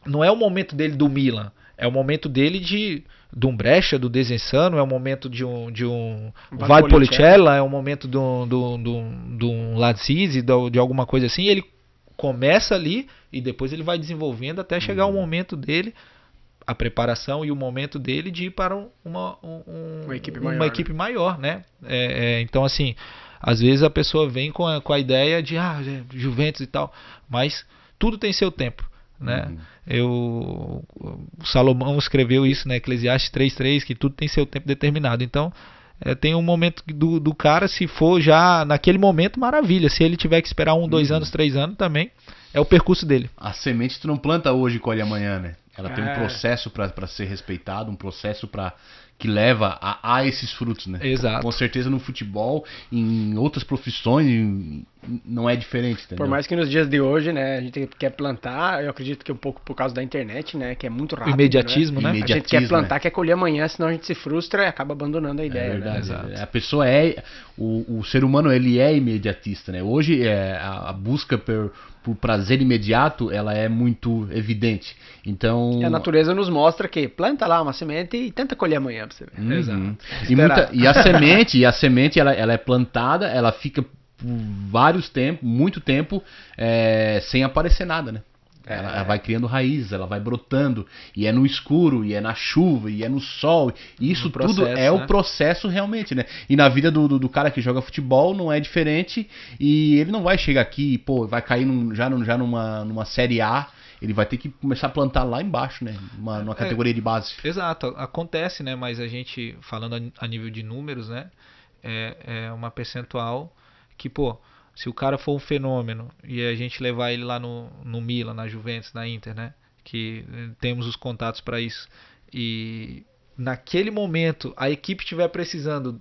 Speaker 3: não é o momento dele do Milan, é o momento dele de um Brescia, do Desenzano, é o momento de um Valpolicella, é o momento de um Lazise, de alguma coisa assim. Ele começa ali e depois ele vai desenvolvendo até chegar o momento dele, a preparação e o momento dele de ir para uma equipe maior, né? Então, assim, às vezes a pessoa vem com a ideia de Juventus e tal, mas tudo tem seu tempo, né? O Salomão escreveu isso, né? Eclesiastes 3:3, que tudo tem seu tempo determinado. Então, tem um momento do cara, se for já naquele momento, maravilha. Se ele tiver que esperar 1, 2 anos, 3 anos, também é o percurso dele.
Speaker 1: A semente tu não planta hoje e colhe amanhã, né? Ela tem um processo para ser respeitado, um processo que leva a esses frutos, né?
Speaker 3: Exato.
Speaker 1: Com certeza no futebol, em outras profissões, não é diferente, entendeu?
Speaker 2: Por mais que nos dias de hoje, né, a gente quer plantar, eu acredito que um pouco por causa da internet, né, que é muito rápido.
Speaker 3: Imediatismo, né?
Speaker 2: A gente quer plantar, quer colher amanhã, senão a gente se frustra e acaba abandonando a ideia.
Speaker 1: É verdade.
Speaker 2: Né?
Speaker 1: A pessoa o ser humano, ele é imediatista, né? Hoje a busca por prazer imediato, ela é muito evidente. Então,
Speaker 2: e a natureza nos mostra que planta lá uma semente e tenta colher amanhã pra você ver.
Speaker 3: Exato.
Speaker 1: E a semente ela é plantada, ela fica por muito tempo sem aparecer nada, né? Ela vai criando raízes, ela vai brotando, e é no escuro, e é na chuva, e é no sol, e isso tudo é o processo realmente, né? E na vida do cara que joga futebol não é diferente, e ele não vai chegar aqui, vai cair já numa Série A, ele vai ter que começar a plantar lá embaixo, né? Numa categoria de base.
Speaker 3: Exato, acontece, né? Mas a gente, falando a nível de números, né? É uma percentual que, se o cara for um fenômeno e a gente levar ele lá no Milan, na Juventus, na Inter, né? Que temos os contatos para isso, e naquele momento a equipe estiver precisando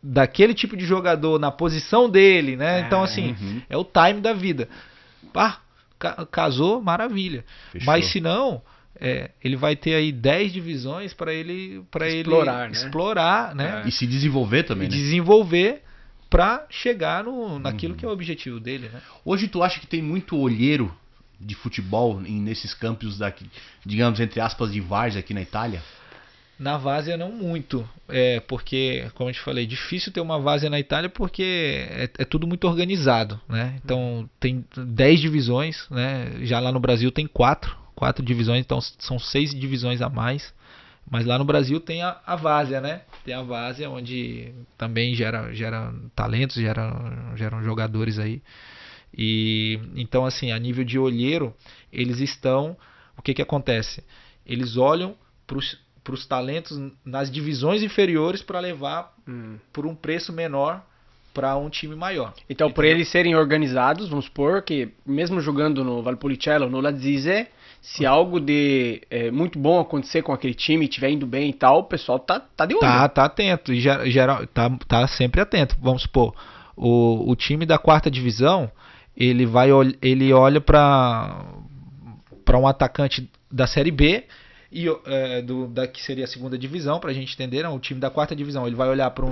Speaker 3: daquele tipo de jogador na posição dele, né? Então, assim, é o time da vida. Casou, maravilha. Fechou. Mas se não, ele vai ter aí 10 divisões para ele explorar, né?
Speaker 1: E se desenvolver também, né?
Speaker 3: Desenvolver para chegar naquilo que é o objetivo dele, né?
Speaker 1: Hoje tu acha que tem muito olheiro de futebol nesses campos daqui, digamos, entre aspas, de várzea aqui na Itália?
Speaker 3: Na várzea não muito, porque, como eu te falei, é difícil ter uma várzea na Itália porque é tudo muito organizado, né? Então tem 10 divisões, né? Já lá no Brasil tem 4 divisões, então são 6 divisões a mais. Mas lá no Brasil tem a várzea, né? Tem a várzea onde também gera talentos, geram jogadores aí. E então, assim, a nível de olheiro, eles estão... O que acontece? Eles olham para os talentos nas divisões inferiores para levar por um preço menor para um time maior.
Speaker 2: Então, por eles serem organizados, vamos supor que mesmo jogando no Valpolicella ou no Lazise, Se algo de muito bom acontecer com aquele time, estiver indo bem e tal, o pessoal tá de olho.
Speaker 3: Tá atento, e tá sempre atento. Vamos supor, o time da quarta divisão, ele olha para um atacante da Série B, que seria a segunda divisão, pra gente entender, não, o time da quarta divisão, ele vai olhar para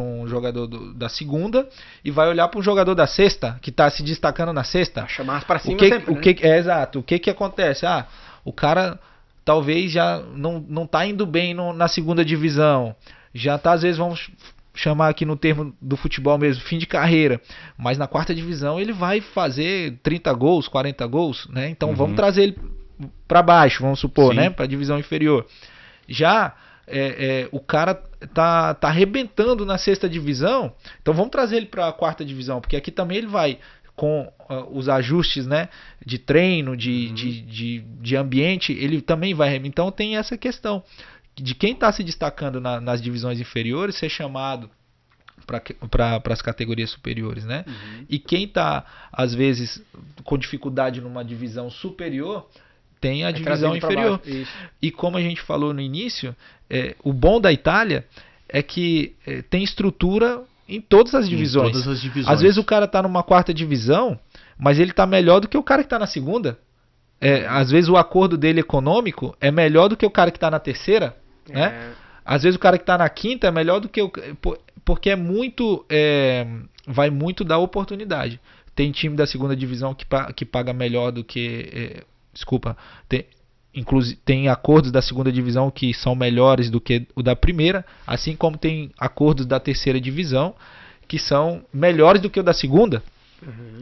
Speaker 3: um jogador da segunda e vai olhar para um jogador da sexta, que tá se destacando na sexta.
Speaker 2: Chamar para cima sempre, né?
Speaker 3: Exato. O que acontece? O cara talvez já não tá indo bem na segunda divisão, já tá, às vezes, vamos chamar aqui no termo do futebol mesmo, fim de carreira, mas na quarta divisão ele vai fazer 30 gols, 40 gols, né? Então vamos trazer ele para baixo, vamos supor, né? Para a divisão inferior. Já o cara tá arrebentando na sexta divisão, então vamos trazer ele para a quarta divisão, porque aqui também ele vai com os ajustes, né, de treino, de ambiente, ele também vai. Então tem essa questão de quem está se destacando nas divisões inferiores ser chamado para as categorias superiores, né? E quem está, às vezes, com dificuldade numa divisão superior, tem a divisão inferior. E como a gente falou no início, o bom da Itália é que tem estrutura em todas as divisões.
Speaker 1: Todas as divisões.
Speaker 3: Às vezes o cara está numa quarta divisão, mas ele está melhor do que o cara que está na segunda. Às vezes o acordo dele econômico é melhor do que o cara que está na terceira, né? Às vezes o cara que está na quinta é melhor do que porque vai muito da oportunidade. Tem time da segunda divisão que paga melhor do que... tem acordos da segunda divisão que são melhores do que o da primeira, assim como tem acordos da terceira divisão que são melhores do que o da segunda.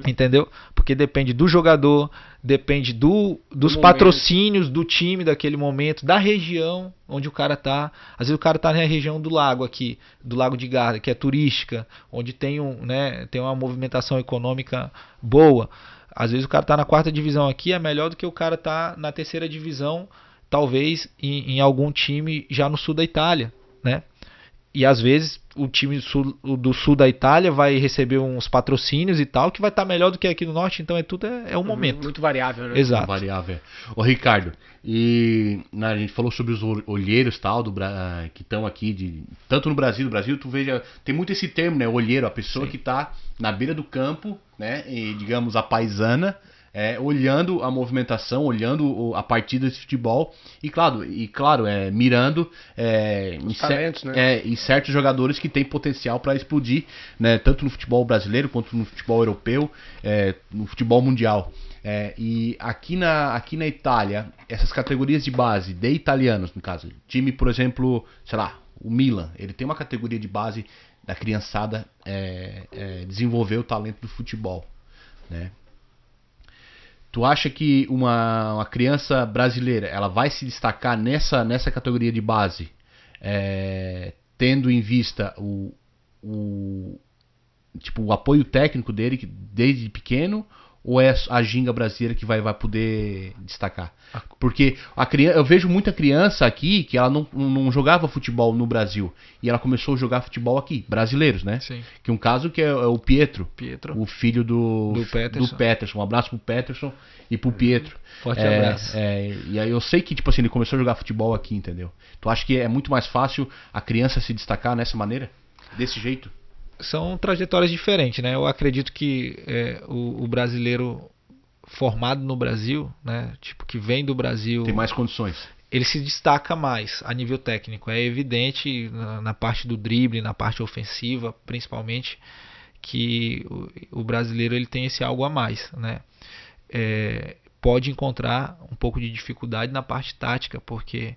Speaker 3: Entendeu? Porque depende do jogador, depende dos patrocínios do time daquele momento, da região onde o cara tá. Às vezes o cara tá na região do lago aqui, do Lago de Garda, que é turística, onde tem uma movimentação econômica boa. Às vezes o cara tá na quarta divisão aqui, é melhor do que o cara tá na terceira divisão, talvez em algum time já no sul da Itália, né? E às vezes o time do sul da Itália vai receber uns patrocínios e tal, que vai estar melhor do que aqui no norte, então tudo é um momento.
Speaker 2: Muito variável, né?
Speaker 3: Exato.
Speaker 1: Variável. Ô Ricardo, a gente falou sobre os olheiros tal, que estão aqui, tanto no Brasil, tu veja, tem muito esse termo, né? Olheiro, a pessoa que está na beira do campo, né? E, digamos, a paisana, olhando a movimentação, olhando a partida de futebol e claro, mirando
Speaker 2: os talentos, né?
Speaker 1: em certos jogadores que têm potencial para explodir, né? Tanto no futebol brasileiro quanto no futebol europeu, no futebol mundial. E aqui na Itália, essas categorias de base de italianos, no caso, time, por exemplo, sei lá, o Milan, ele tem uma categoria de base da criançada desenvolver o talento do futebol, né? Tu acha que uma criança brasileira ela vai se destacar nessa categoria de base, tendo em vista o apoio técnico dele desde pequeno, ou é a ginga brasileira que vai poder destacar? Porque eu vejo muita criança aqui que ela não jogava futebol no Brasil e ela começou a jogar futebol aqui, brasileiros, né? Sim. Que um caso que é o Pietro, o filho do Peterson. Um abraço pro Peterson e pro Pietro.
Speaker 3: Forte abraço.
Speaker 1: E aí eu sei que ele começou a jogar futebol aqui, entendeu? Tu acha que é muito mais fácil a criança se destacar nessa maneira? Desse jeito?
Speaker 3: São trajetórias diferentes, né? Eu acredito que o brasileiro formado no Brasil, né? Tipo, que vem do Brasil...
Speaker 1: Tem mais condições.
Speaker 3: Ele se destaca mais a nível técnico. É evidente na parte do drible, na parte ofensiva, principalmente, que o brasileiro ele tem esse algo a mais, né? Pode encontrar um pouco de dificuldade na parte tática, porque...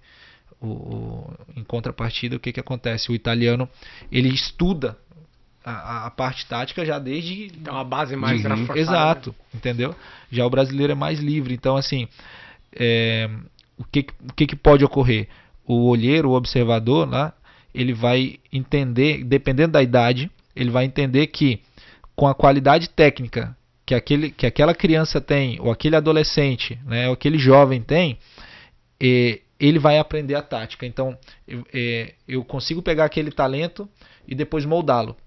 Speaker 3: em contrapartida, o que acontece? O italiano, ele estuda a parte tática já desde...
Speaker 2: Então a base mais reforçada.
Speaker 3: Exato, né? Entendeu? Já o brasileiro é mais livre. Então, assim, o que pode ocorrer? O olheiro, o observador, né, ele vai entender, dependendo da idade, ele vai entender que com a qualidade técnica que aquela criança tem, ou aquele adolescente, né, ou aquele jovem tem, ele vai aprender a tática. Então, eu consigo pegar aquele talento e depois moldá-lo.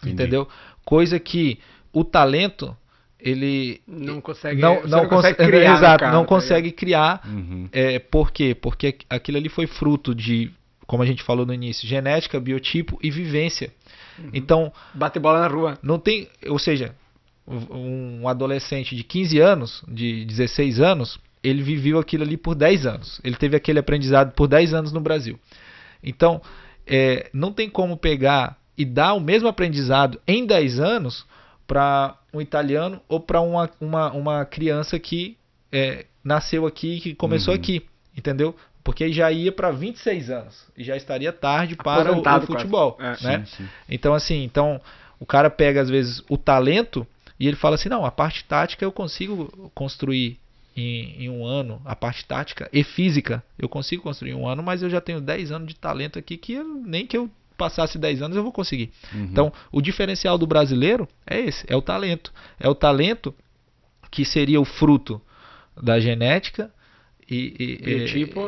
Speaker 3: Entendeu? Coisa que o talento
Speaker 2: ele não consegue,
Speaker 3: não
Speaker 2: consegue criar.
Speaker 3: Exato,
Speaker 2: cara,
Speaker 3: não consegue criar.
Speaker 1: Uhum.
Speaker 3: Por quê? Porque aquilo ali foi fruto de, como a gente falou no início, genética, biotipo e vivência. Então,
Speaker 2: bater bola na rua.
Speaker 3: Não tem, ou seja, um adolescente de 15 anos, de 16 anos, ele viveu aquilo ali por 10 anos. Ele teve aquele aprendizado por 10 anos no Brasil. Então, não tem como pegar e dar o mesmo aprendizado em 10 anos para um italiano ou para uma criança que nasceu aqui, que começou aqui, entendeu? Porque já ia para 26 anos e já estaria tarde para o futebol, né? Sim. Então, assim, o cara pega às vezes o talento e ele fala assim, não, a parte tática eu consigo construir em um ano, a parte tática e física eu consigo construir em um ano, mas eu já tenho 10 anos de talento aqui que nem que eu passasse 10 anos eu vou conseguir. Então, o diferencial do brasileiro é esse, é o talento. É o talento que seria o fruto da genética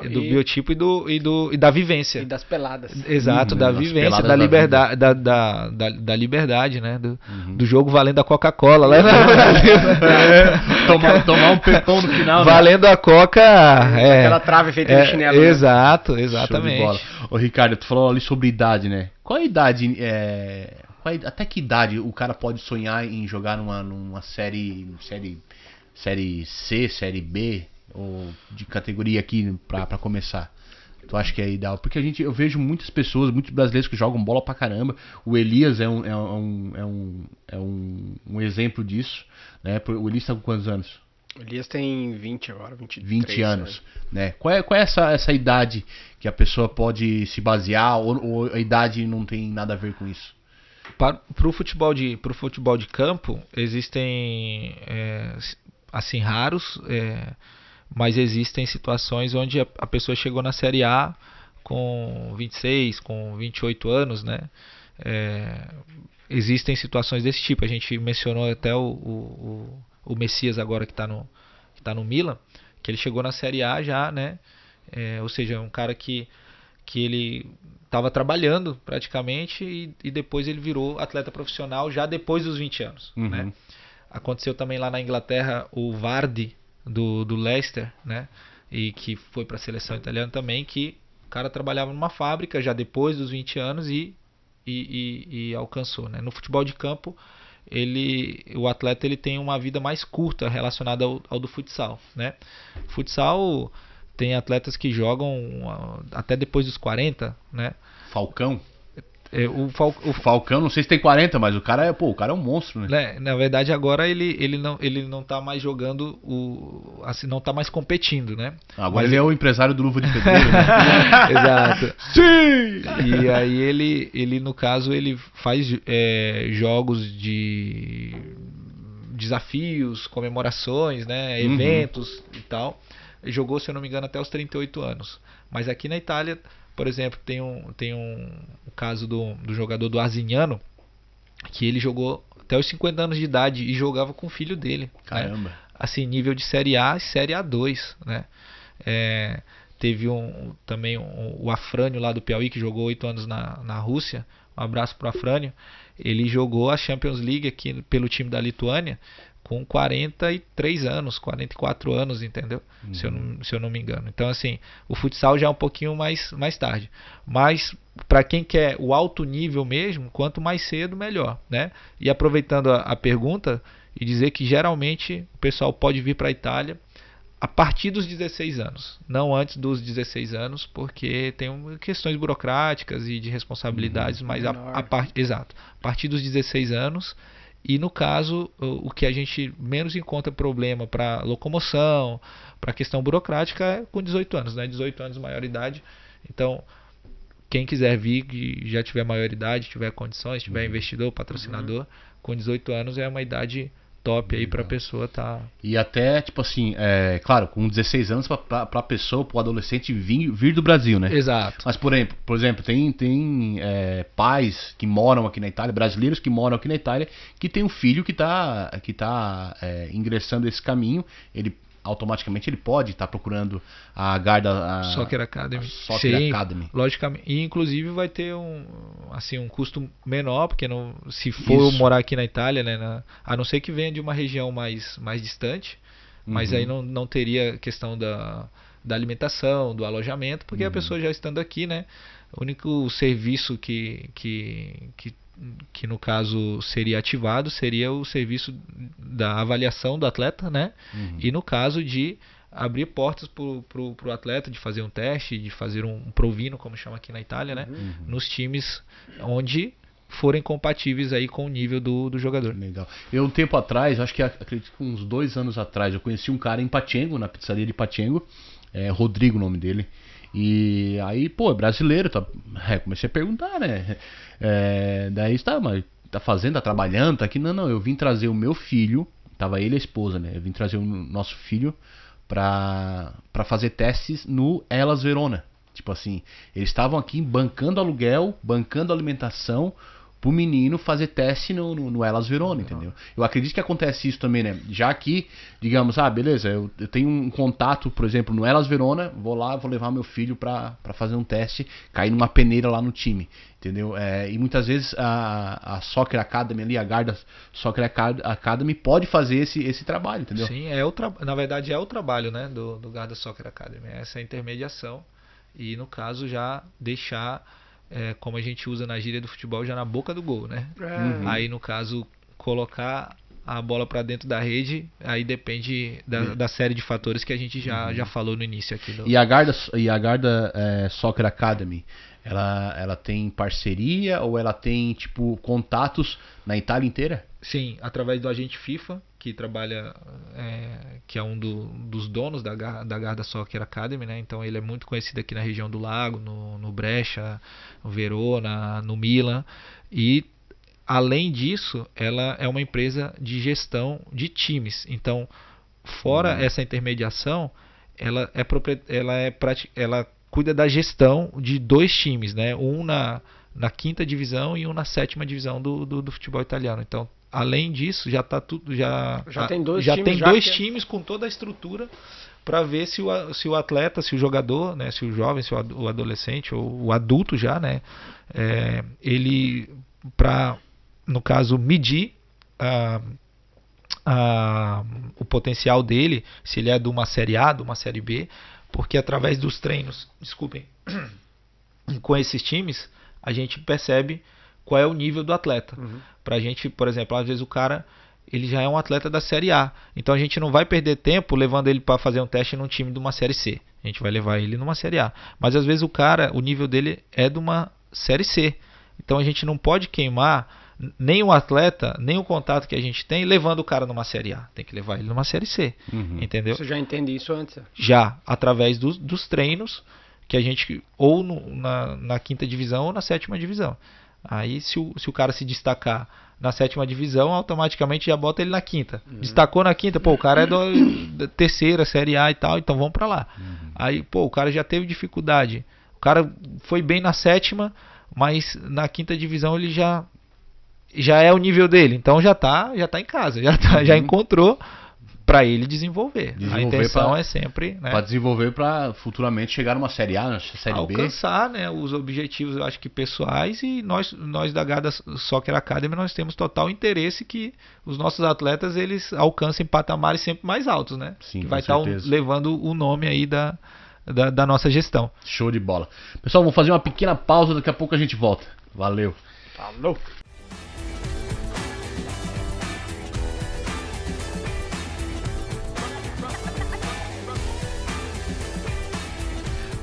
Speaker 3: do biotipo e da vivência.
Speaker 2: E das peladas.
Speaker 3: Exato, da vivência, da liberdade, da liberdade, né? Do jogo valendo a Coca-Cola lá no Brasil.
Speaker 1: Tomar um pepão no final.
Speaker 3: Valendo a Coca.
Speaker 2: Aquela trave feita de chinelo.
Speaker 3: Exato, exatamente.
Speaker 1: Ô Ricardo, tu falou ali sobre idade, né? Qual a idade, até que idade o cara pode sonhar em jogar numa série C, série B, ou de categoria aqui pra começar? Tu acha que é ideal? Porque eu vejo muitas pessoas, muitos brasileiros que jogam bola pra caramba. O Elias é um exemplo disso, né? O Elias tá com quantos anos?
Speaker 2: O Elias tem 20 agora, 23.
Speaker 1: 20 anos, né? Qual é essa idade que a pessoa pode se basear, ou a idade não tem nada a ver com isso?
Speaker 3: Pro futebol de campo, existem, assim, raros, mas existem situações onde a pessoa chegou na Série A com 26, com 28 anos, né? Existem situações desse tipo. A gente mencionou até o Messias agora que está no Milan, que ele chegou na Série A já, né? Ou seja, um cara que ele estava trabalhando praticamente e depois ele virou atleta profissional já depois dos 20 anos, né? Aconteceu também lá na Inglaterra o Vardy, do Leicester, né? E que foi para a seleção italiana também, que o cara trabalhava numa fábrica já depois dos 20 anos e alcançou, né? No futebol de campo, o atleta ele tem uma vida mais curta relacionada ao do futsal, né? Futsal tem atletas que jogam até depois dos 40, né?
Speaker 1: Falcão?
Speaker 3: O
Speaker 1: Falcão, não sei se tem 40, mas o cara é um monstro,
Speaker 3: né? Na verdade, agora ele não tá mais jogando, assim, não tá mais competindo, né?
Speaker 1: Agora ele é o empresário do Luva de Pedreiro, né?
Speaker 3: Exato.
Speaker 1: Sim!
Speaker 3: E aí ele no caso, ele faz jogos de desafios, comemorações, né? Eventos e tal. Ele jogou, se eu não me engano, até os 38 anos. Mas aqui na Itália, por exemplo, tem um caso do jogador do Arzignano, que ele jogou até os 50 anos de idade e jogava com o filho dele.
Speaker 1: Caramba!
Speaker 3: Né? Assim, nível de Série A e Série A2, né? Teve também o Afrânio lá do Piauí, que jogou 8 anos na Rússia. Um abraço pro Afrânio. Ele jogou a Champions League aqui pelo time da Lituânia com 43 anos, 44 anos, entendeu? Se eu não me engano. Então, assim, o futsal já é um pouquinho mais tarde. Mas, para quem quer o alto nível mesmo, quanto mais cedo, melhor, né? E aproveitando a pergunta, e dizer que geralmente o pessoal pode vir para a Itália a partir dos 16 anos, não antes dos 16 anos, porque tem questões burocráticas e de responsabilidades, mas exato, a partir dos 16 anos. E no caso, o que a gente menos encontra problema para locomoção, para questão burocrática, é com 18 anos, né? 18 anos maioridade. Então, quem quiser vir, que já tiver maioridade, tiver condições, tiver investidor, patrocinador, com 18 anos é uma idade top aí pra pessoa tá.
Speaker 1: E até, tipo assim, claro, com 16 anos pra pessoa, pro adolescente vir do Brasil, né?
Speaker 3: Exato.
Speaker 1: Mas, por exemplo, tem pais que moram aqui na Itália, brasileiros que moram aqui na Itália, que tem um filho que tá ingressando esse caminho, ele automaticamente ele pode estar procurando a Garda
Speaker 3: Soccer Academy.
Speaker 1: Soccer Academy.
Speaker 3: Logicamente. E inclusive vai ter um custo menor, porque se for morar aqui na Itália, né, a não ser que venha de uma região mais distante, mas aí não teria questão da alimentação, do alojamento, porque a pessoa já estando aqui, né, o único serviço que no caso seria ativado seria o serviço da avaliação do atleta, né? E no caso de abrir portas pro atleta, de fazer um teste, de fazer um provino, como chama aqui na Itália, né? Nos times onde forem compatíveis aí com o nível do jogador.
Speaker 1: Legal. Eu um tempo atrás, acho que acredito que uns 2 anos atrás, eu conheci um cara em Pacengo, na pizzaria de Pacengo, Rodrigo o nome dele. E aí, pô, é brasileiro, tá? Comecei a perguntar, né? Daí mas tá fazendo, tá trabalhando, tá aqui? Não, eu vim trazer o meu filho, tava ele e a esposa, né? Eu vim trazer o nosso filho pra fazer testes no Hellas Verona. Tipo assim, eles estavam aqui bancando aluguel, bancando alimentação pro menino fazer teste no Hellas Verona, entendeu? Eu acredito que acontece isso também, né? Já que, digamos, beleza, eu tenho um contato, por exemplo, no Hellas Verona, vou lá, vou levar meu filho pra fazer um teste, cair numa peneira lá no time, entendeu? E muitas vezes a Soccer Academy ali, a Garda Soccer Academy pode fazer esse trabalho, entendeu?
Speaker 3: Sim, na verdade é o trabalho, né, do Garda Soccer Academy, essa intermediação e no caso já deixar como a gente usa na gíria do futebol, já na boca do gol, né? Aí, no caso, colocar a bola para dentro da rede, aí depende da série de fatores que a gente já falou no início aqui.
Speaker 1: E a Garda Soccer Academy, ela tem parceria ou ela tem, tipo, contatos na Itália inteira?
Speaker 3: Sim, através do agente FIFA, que trabalha, que é um dos donos da Garda Soccer Academy, né? Então ele é muito conhecido aqui na região do Lago, no Brescia, no Verona, no Milan. E além disso, ela é uma empresa de gestão de times. Então, fora essa intermediação, ela cuida da gestão de 2 times, né? Um na 5ª divisão e um na 7ª divisão do futebol italiano. Então, além disso, já tá tudo já tem dois times com toda a estrutura para ver se o atleta, se o jogador, né, se o jovem, se o adolescente ou o adulto já, né, ele para, no caso, medir o potencial dele, se ele é de uma série A, de uma série B, porque através dos treinos, com esses times, a gente percebe qual é o nível do atleta. Pra gente, por exemplo, às vezes o cara, ele já é um atleta da série A, então a gente não vai perder tempo levando ele para fazer um teste num time de uma série C. A gente vai levar ele numa série A. Mas às vezes o nível dele é de uma série C. Então a gente não pode queimar nem o atleta, nem o contato que a gente tem levando o cara numa série A. Tem que levar ele numa série C. Entendeu?
Speaker 2: Você já entende isso antes?
Speaker 3: Já, através dos treinos que a gente, ou na 5ª divisão ou na 7ª divisão. Aí se o cara se destacar na 7ª divisão, automaticamente já bota ele na 5ª. Destacou na 5ª, pô, o cara é da 3ª série A e tal, então vamos pra lá. Aí, pô, o cara já teve dificuldade. O cara foi bem na 7ª, mas na 5ª divisão ele já é o nível dele. Então já tá em casa, já encontrou para ele desenvolver. A intenção é sempre, né,
Speaker 1: para desenvolver, para futuramente chegar numa série A, na série B,
Speaker 3: alcançar, né, os objetivos, eu acho que pessoais, e nós da Garda Soccer Academy, nós temos total interesse que os nossos atletas eles alcancem patamares sempre mais altos, né?
Speaker 1: Sim,
Speaker 3: que vai estar levando o nome aí da nossa gestão.
Speaker 1: Show de bola. Pessoal, vamos fazer uma pequena pausa, daqui a pouco a gente volta. Valeu.
Speaker 2: Falou.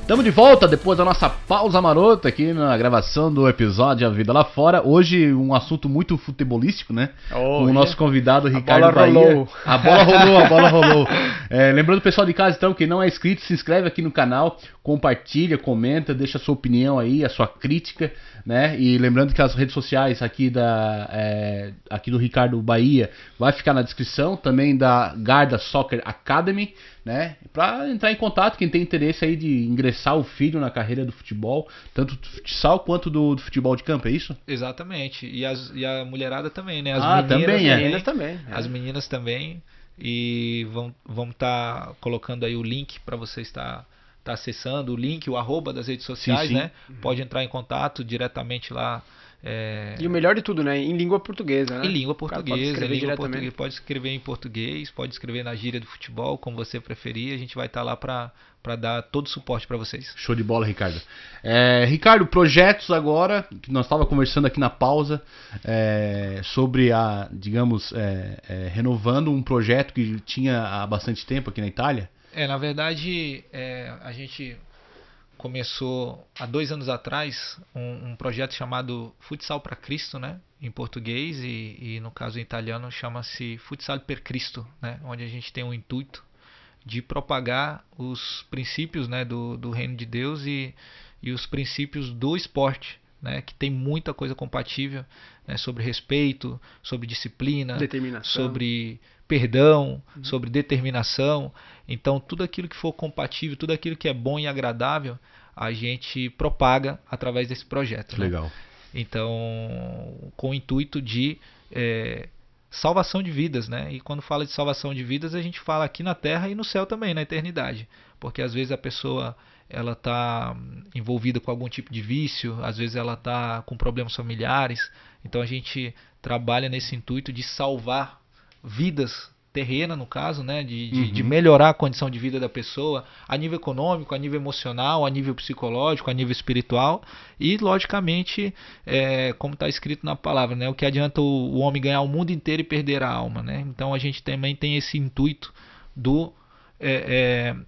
Speaker 1: Estamos de volta depois da nossa pausa marota aqui na gravação do episódio A Vida Lá Fora. Hoje um assunto muito futebolístico, né? Com o nosso convidado Ricardo Bahia. A bola rolou. Lembrando o pessoal de casa, então, que não é inscrito, se inscreve aqui no canal, compartilha, comenta, deixa a sua opinião aí, a sua crítica, né? E lembrando que as redes sociais aqui aqui do Ricardo Bahia vai ficar na descrição, também da Garda Soccer Academy, né? Para entrar em contato, quem tem interesse aí de ingressar o filho na carreira do futebol, tanto do futsal quanto do futebol de campo, é isso?
Speaker 3: Exatamente. E a mulherada também, né? As
Speaker 2: meninas também.
Speaker 3: As meninas também. e vamos estar colocando aí o link para você estar acessando, o link, o arroba das redes sociais,
Speaker 1: sim.
Speaker 3: né? Pode entrar em contato diretamente lá.
Speaker 2: E o melhor de tudo, né? Em língua portuguesa, né?
Speaker 3: Em língua
Speaker 2: O cara
Speaker 3: portuguesa,
Speaker 2: pode escrever diretamente.
Speaker 3: pode escrever em português, pode escrever na gíria do futebol, como você preferir. A gente vai estar lá para dar todo o suporte para vocês.
Speaker 1: Show de bola, Ricardo. Ricardo, projetos agora, que nós estávamos conversando aqui na pausa, sobre digamos, renovando um projeto que tinha há bastante tempo aqui na Itália.
Speaker 3: Na verdade, a gente começou há 2 anos atrás um projeto chamado Futsal para Cristo, né? Em português e no caso em italiano chama-se Futsal per Cristo, né? Onde a gente tem o intuito de propagar os princípios, né, do reino de Deus e os princípios do esporte, né, que tem muita coisa compatível, né, sobre respeito, sobre disciplina, sobre perdão, sobre determinação. Então tudo aquilo que for compatível, tudo aquilo que é bom e agradável, a gente propaga através desse projeto.
Speaker 1: Legal.
Speaker 3: Né? Então, com o intuito de salvação de vidas, né? E quando fala de salvação de vidas, a gente fala aqui na Terra e no céu também, na eternidade. Porque às vezes a pessoa ela está envolvida com algum tipo de vício, às vezes ela está com problemas familiares. Então a gente trabalha nesse intuito de salvar vidas terrena, no caso, né, de melhorar a condição de vida da pessoa a nível econômico, a nível emocional, a nível psicológico, a nível espiritual e, logicamente, como está escrito na palavra, né, o que adianta o homem ganhar o mundo inteiro e perder a alma, né? Então a gente também tem esse intuito do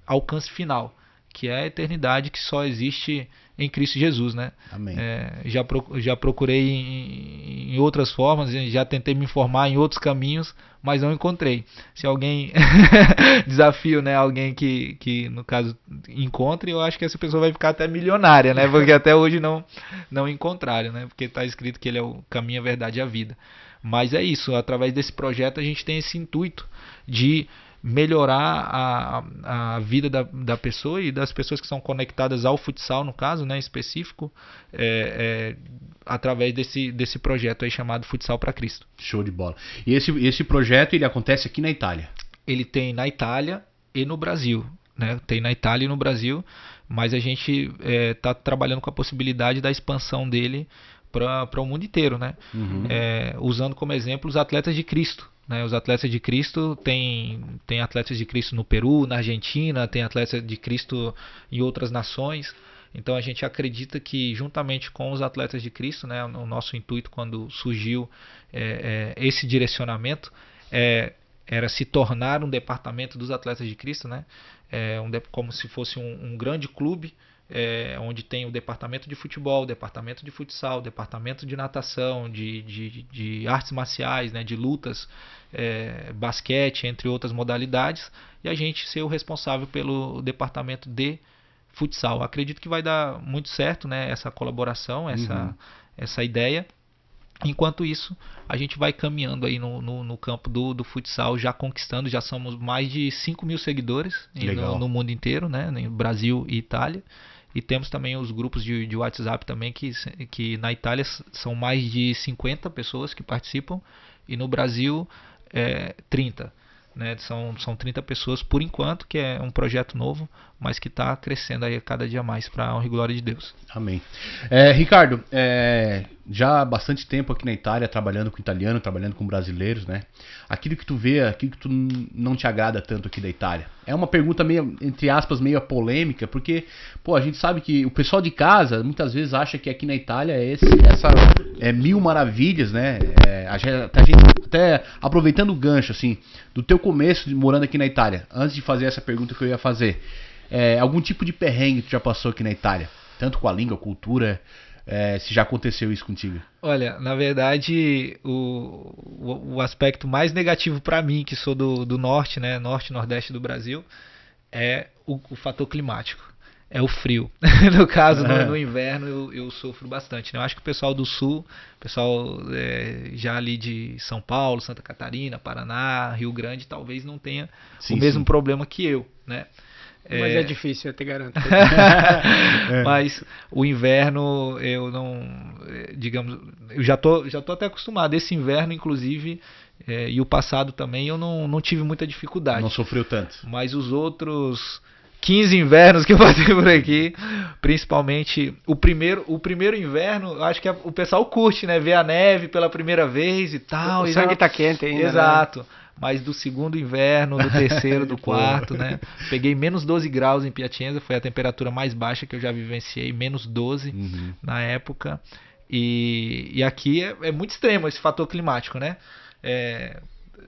Speaker 3: alcance final, que é a eternidade que só existe em Cristo Jesus, né?
Speaker 1: Amém.
Speaker 3: Já procurei em outras formas, já tentei me informar em outros caminhos, mas não encontrei. Se alguém desafio, né, alguém que no caso encontre, eu acho que essa pessoa vai ficar até milionária, né? Porque até hoje não encontraram, né? Porque está escrito que ele é o caminho, a verdade e a vida. Mas é isso, através desse projeto a gente tem esse intuito de melhorar a vida da pessoa e das pessoas que são conectadas ao futsal, no caso, né, específico, através desse projeto aí chamado Futsal para Cristo.
Speaker 1: Show de bola. E esse projeto ele acontece aqui na Itália? Ele
Speaker 3: tem na Itália e no Brasil, né? Tem na Itália e no Brasil, mas a gente está trabalhando com a possibilidade da expansão dele para o mundo inteiro, né? Usando como exemplo os atletas de Cristo. Né, os atletas de Cristo, tem atletas de Cristo no Peru, na Argentina, tem atletas de Cristo em outras nações. Então a gente acredita que juntamente com os atletas de Cristo, né, o nosso intuito quando surgiu esse direcionamento era se tornar um departamento dos atletas de Cristo, né, como se fosse um grande clube, onde tem o departamento de futebol, o departamento de futsal, o departamento de natação, de artes marciais, né, de lutas, basquete, entre outras modalidades, e a gente ser o responsável pelo departamento de futsal. Acredito que vai dar muito certo, né, essa colaboração, essa ideia. Enquanto isso, a gente vai caminhando aí no campo do futsal, já conquistando, já somos mais de 5 mil seguidores no mundo inteiro, né, no Brasil e Itália. E temos também os grupos de WhatsApp também, que na Itália são mais de 50 pessoas que participam, e no Brasil 30. Né? São 30 pessoas por enquanto, que é um projeto novo, mas que está crescendo aí cada dia mais para a honra e glória de Deus.
Speaker 1: Amém. Ricardo, já há bastante tempo aqui na Itália, trabalhando com italiano, trabalhando com brasileiros, né? Aquilo que tu vê, aquilo que tu não te agrada tanto aqui da Itália. É uma pergunta meio, entre aspas, meio polêmica, porque, a gente sabe que o pessoal de casa muitas vezes acha que aqui na Itália essa mil maravilhas, né? A gente até aproveitando o gancho, assim, do teu começo morando aqui na Itália, antes de fazer essa pergunta que eu ia fazer, algum tipo de perrengue que tu já passou aqui na Itália? Tanto com a língua, cultura, se já aconteceu isso contigo?
Speaker 3: Olha, na verdade, o aspecto mais negativo para mim, que sou do norte, né, norte e nordeste do Brasil, é o fator climático. É o frio. No caso, no inverno, eu sofro bastante. Né? Eu acho que o pessoal do sul, pessoal já ali de São Paulo, Santa Catarina, Paraná, Rio Grande, talvez não tenha o mesmo problema que eu, né?
Speaker 2: Mas é difícil, eu te garanto.
Speaker 3: Mas o inverno digamos, eu já tô até acostumado. Esse inverno, inclusive, e o passado também, eu não tive muita dificuldade.
Speaker 1: Não sofreu tanto.
Speaker 3: Mas os outros 15 invernos que eu passei por aqui, principalmente o primeiro inverno, eu acho que o pessoal curte, né? Ver a neve pela primeira vez e tal.
Speaker 2: O sangue tá quente ainda.
Speaker 3: Exato.
Speaker 2: Né?
Speaker 3: Mas do segundo inverno, do terceiro, do quarto, né? Peguei menos 12 graus em Piacenza, foi a temperatura mais baixa que eu já vivenciei, menos 12 na época. E aqui é muito extremo esse fator climático, né?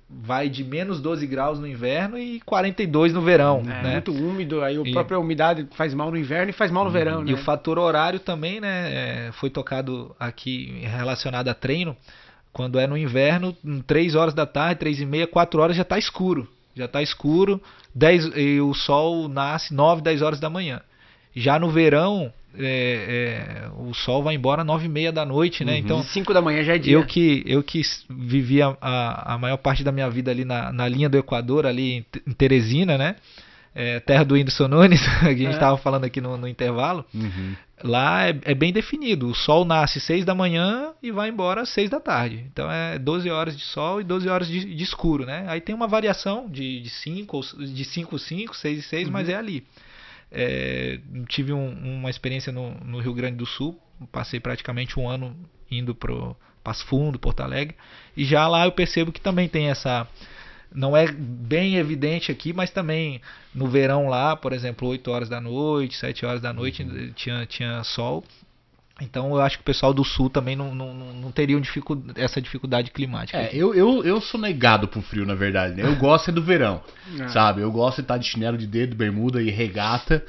Speaker 3: Vai de menos 12 graus no inverno e 42 no verão. Né?
Speaker 2: Muito úmido, aí a própria umidade faz mal no inverno e faz mal no verão.
Speaker 3: E o fator horário também, né? Foi tocado aqui relacionado a treino. Quando é no inverno, 3 horas da tarde, 3h30, 4 horas já está escuro. Já está escuro, e o sol nasce 9, 10 horas da manhã. Já no verão, o sol vai embora 9h30 da noite, né? Então,
Speaker 2: 5 da manhã já é dia.
Speaker 3: Eu que vivi a maior parte da minha vida ali na linha do Equador, ali em Teresina, né? Terra do Whindersson Nunes, que a gente estava falando aqui no intervalo. Lá é bem definido. O sol nasce 6 da manhã e vai embora às 6 da tarde. Então é 12 horas de sol e 12 horas de escuro, né? Aí tem uma variação de 5, 5, 6 e 6, mas é ali. Tive uma experiência no Rio Grande do Sul. Passei praticamente um ano indo pro Passo Fundo, Porto Alegre. E já lá eu percebo que também tem essa... Não é bem evidente aqui, mas também no verão lá, por exemplo, 8 horas da noite, 7 horas da noite tinha sol. Então eu acho que o pessoal do sul também não teria essa dificuldade climática.
Speaker 1: Eu sou negado pro frio, na verdade, né? Eu gosto do verão, sabe? Eu gosto de estar de chinelo de dedo, bermuda e regata.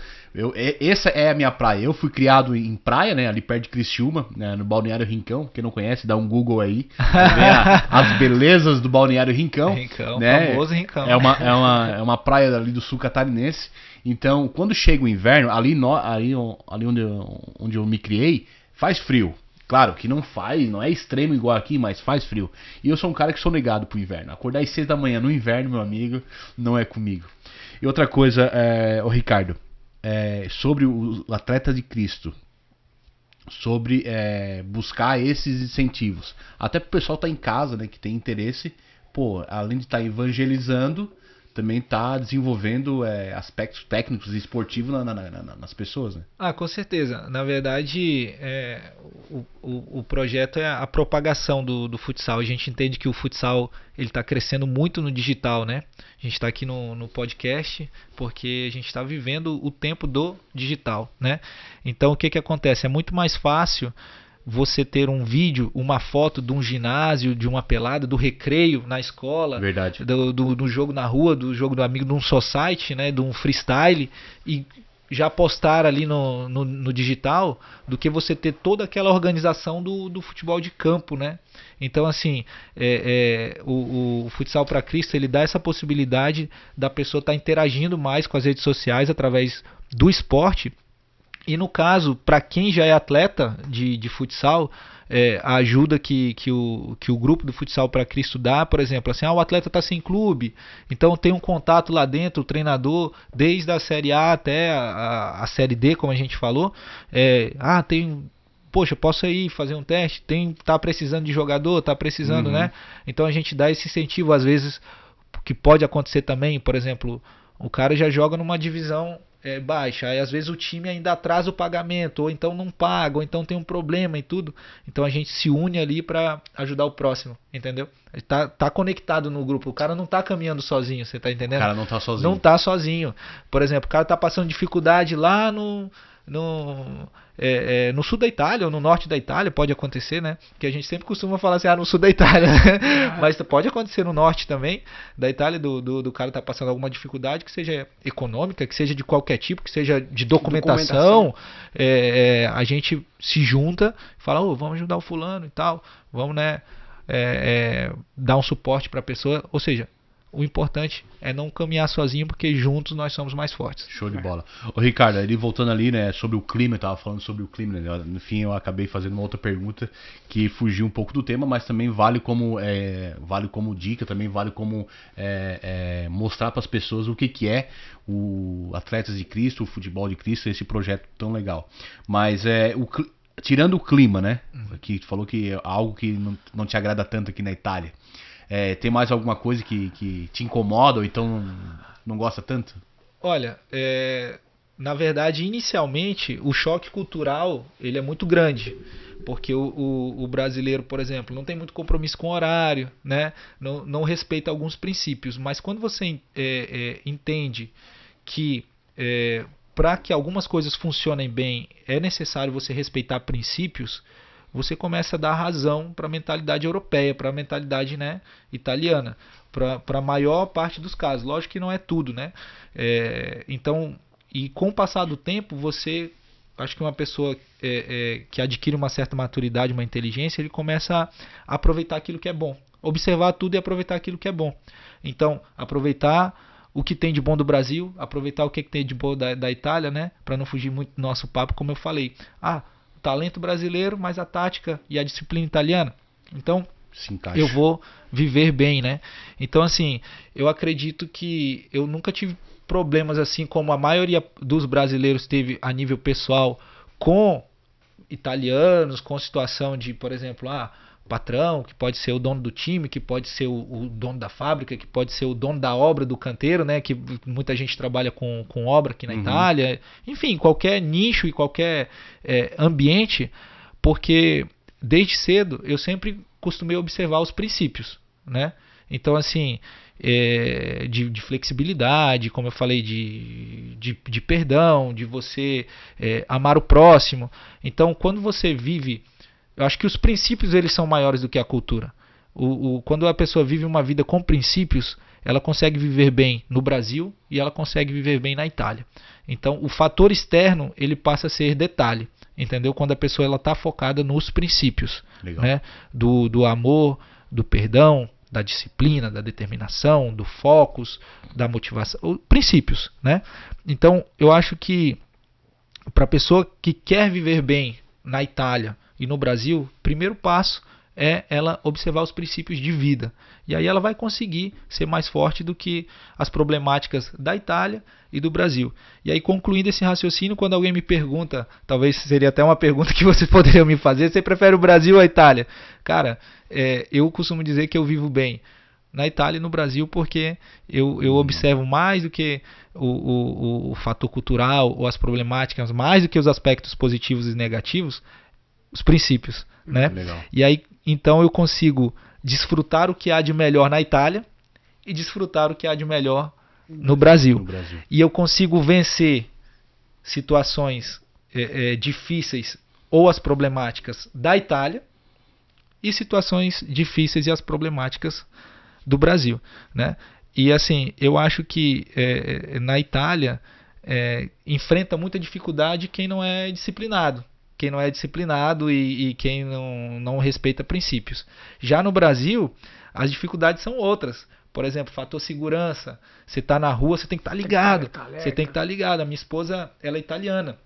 Speaker 1: Essa é a minha praia. Eu fui criado em praia, né? Ali perto de Criciúma, né? No Balneário Rincão. Quem não conhece, dá um Google aí. Ver as belezas do Balneário Rincão. Né?
Speaker 3: Famoso Rincão.
Speaker 1: É uma praia ali do sul catarinense. Então, quando chega o inverno, ali onde eu me criei, faz frio. Claro que não é extremo igual aqui, mas faz frio. E eu sou um cara que sou negado pro inverno. Acordar às 6 da manhã no inverno, meu amigo, não é comigo. E outra coisa, Ricardo, sobre o atleta de Cristo, sobre buscar esses incentivos. Até pro pessoal tá em casa, né, que tem interesse, além de estar evangelizando, também está desenvolvendo aspectos técnicos e esportivos nas pessoas, né?
Speaker 3: Com certeza. Na verdade, o projeto é a propagação do futsal. A gente entende que o futsal está crescendo muito no digital, né? A gente está aqui no podcast porque a gente está vivendo o tempo do digital, né? Então, o que acontece? É muito mais fácil você ter um vídeo, uma foto de um ginásio, de uma pelada, do recreio na escola,
Speaker 1: verdade,
Speaker 3: do jogo na rua, do jogo do amigo, de um society, né, de um freestyle, e já postar ali no digital, do que você ter toda aquela organização do futebol de campo, né? Então, assim, o Futsal para Cristo, ele dá essa possibilidade da pessoa estar interagindo mais com as redes sociais através do esporte. E no caso, para quem já é atleta de futsal, a ajuda que o grupo do Futsal para Cristo dá, por exemplo, assim, o atleta está sem clube, então tem um contato lá dentro, o treinador, desde a Série A até a Série D, como a gente falou, poxa, posso ir fazer um teste, tá precisando de jogador, tá precisando, né? Então a gente dá esse incentivo, às vezes, que pode acontecer também, por exemplo, o cara já joga numa divisão baixa, aí às vezes o time ainda atrasa o pagamento, ou então não paga, ou então tem um problema e tudo, então a gente se une ali para ajudar o próximo, entendeu? Tá conectado no grupo, o cara não tá caminhando sozinho, você tá entendendo?
Speaker 1: O cara não tá sozinho.
Speaker 3: Não tá sozinho. Por exemplo, o cara tá passando dificuldade lá no sul da Itália ou no norte da Itália, pode acontecer, né? Que a gente sempre costuma falar assim, no sul da Itália, mas pode acontecer no norte também da Itália, do cara tá passando alguma dificuldade, que seja econômica, que seja de qualquer tipo, que seja de documentação. A gente se junta e fala, vamos ajudar o fulano e tal, vamos, né, dar um suporte para a pessoa, ou seja, o importante é não caminhar sozinho, porque juntos nós somos mais fortes.
Speaker 1: Show de bola. Ô Ricardo, ele voltando ali, né, sobre o clima, eu tava falando sobre o clima, né, no fim eu acabei fazendo uma outra pergunta que fugiu um pouco do tema, mas também vale como dica, também vale como mostrar para as pessoas o que é o Atletas de Cristo, o Futebol de Cristo, esse projeto tão legal. Mas tirando o clima, né? Que tu falou que é algo que não te agrada tanto aqui na Itália. Tem mais alguma coisa que te incomoda ou então não gosta tanto?
Speaker 3: Olha, na verdade, inicialmente, o choque cultural ele é muito grande. Porque o brasileiro, por exemplo, não tem muito compromisso com o horário, né? Não respeita alguns princípios. Mas quando você entende que para que algumas coisas funcionem bem é necessário você respeitar princípios, você começa a dar razão para a mentalidade europeia, para a mentalidade, né, italiana, para a maior parte dos casos. Lógico que não é tudo, né? Então, e com o passar do tempo, você, acho que uma pessoa que adquire uma certa maturidade, uma inteligência, ele começa a aproveitar aquilo que é bom, observar tudo e aproveitar aquilo que é bom. Então, aproveitar o que tem de bom do Brasil, aproveitar o que tem de bom da Itália, né? Para não fugir muito do nosso papo, como eu falei. Talento brasileiro, mas a tática e a disciplina italiana. Então, eu vou viver bem, né? Então, assim, eu acredito que eu nunca tive problemas assim como a maioria dos brasileiros teve a nível pessoal com italianos, com situação de, por exemplo, patrão, que pode ser o dono do time, que pode ser o dono da fábrica, que pode ser o dono da obra do canteiro, né? Que muita gente trabalha com obra aqui na Itália. Enfim, qualquer nicho e qualquer ambiente, porque desde cedo eu sempre costumei observar os princípios, né? Então, assim, de flexibilidade, como eu falei, de perdão, de você amar o próximo. Então, quando você vive, eu acho que os princípios eles são maiores do que a cultura. Quando a pessoa vive uma vida com princípios, ela consegue viver bem no Brasil e ela consegue viver bem na Itália. Então, o fator externo ele passa a ser detalhe, entendeu? Quando a pessoa está focada nos princípios, né? Do amor, do perdão, da disciplina, da determinação, do focus, da motivação, princípios, né? Então, eu acho que para a pessoa que quer viver bem na Itália e no Brasil, o primeiro passo é ela observar os princípios de vida. E aí ela vai conseguir ser mais forte do que as problemáticas da Itália e do Brasil. E aí, concluindo esse raciocínio, quando alguém me pergunta, talvez seria até uma pergunta que vocês poderiam me fazer, você prefere o Brasil ou a Itália? Cara, eu costumo dizer que eu vivo bem na Itália e no Brasil porque eu observo mais do que o fator cultural ou as problemáticas, mais do que os aspectos positivos e negativos, os princípios, né?
Speaker 1: Legal.
Speaker 3: E aí, então eu consigo desfrutar o que há de melhor na Itália e desfrutar o que há de melhor no Brasil. E eu consigo vencer situações difíceis ou as problemáticas da Itália e situações difíceis e as problemáticas do Brasil, né? E assim, eu acho que na Itália enfrenta muita dificuldade quem não é disciplinado. Quem não é disciplinado e quem não respeita princípios. Já no Brasil, as dificuldades são outras. Por exemplo, fator segurança. Você está na rua, você tem que estar ligado. Você tem que estar ligado. A minha esposa, ela é italiana,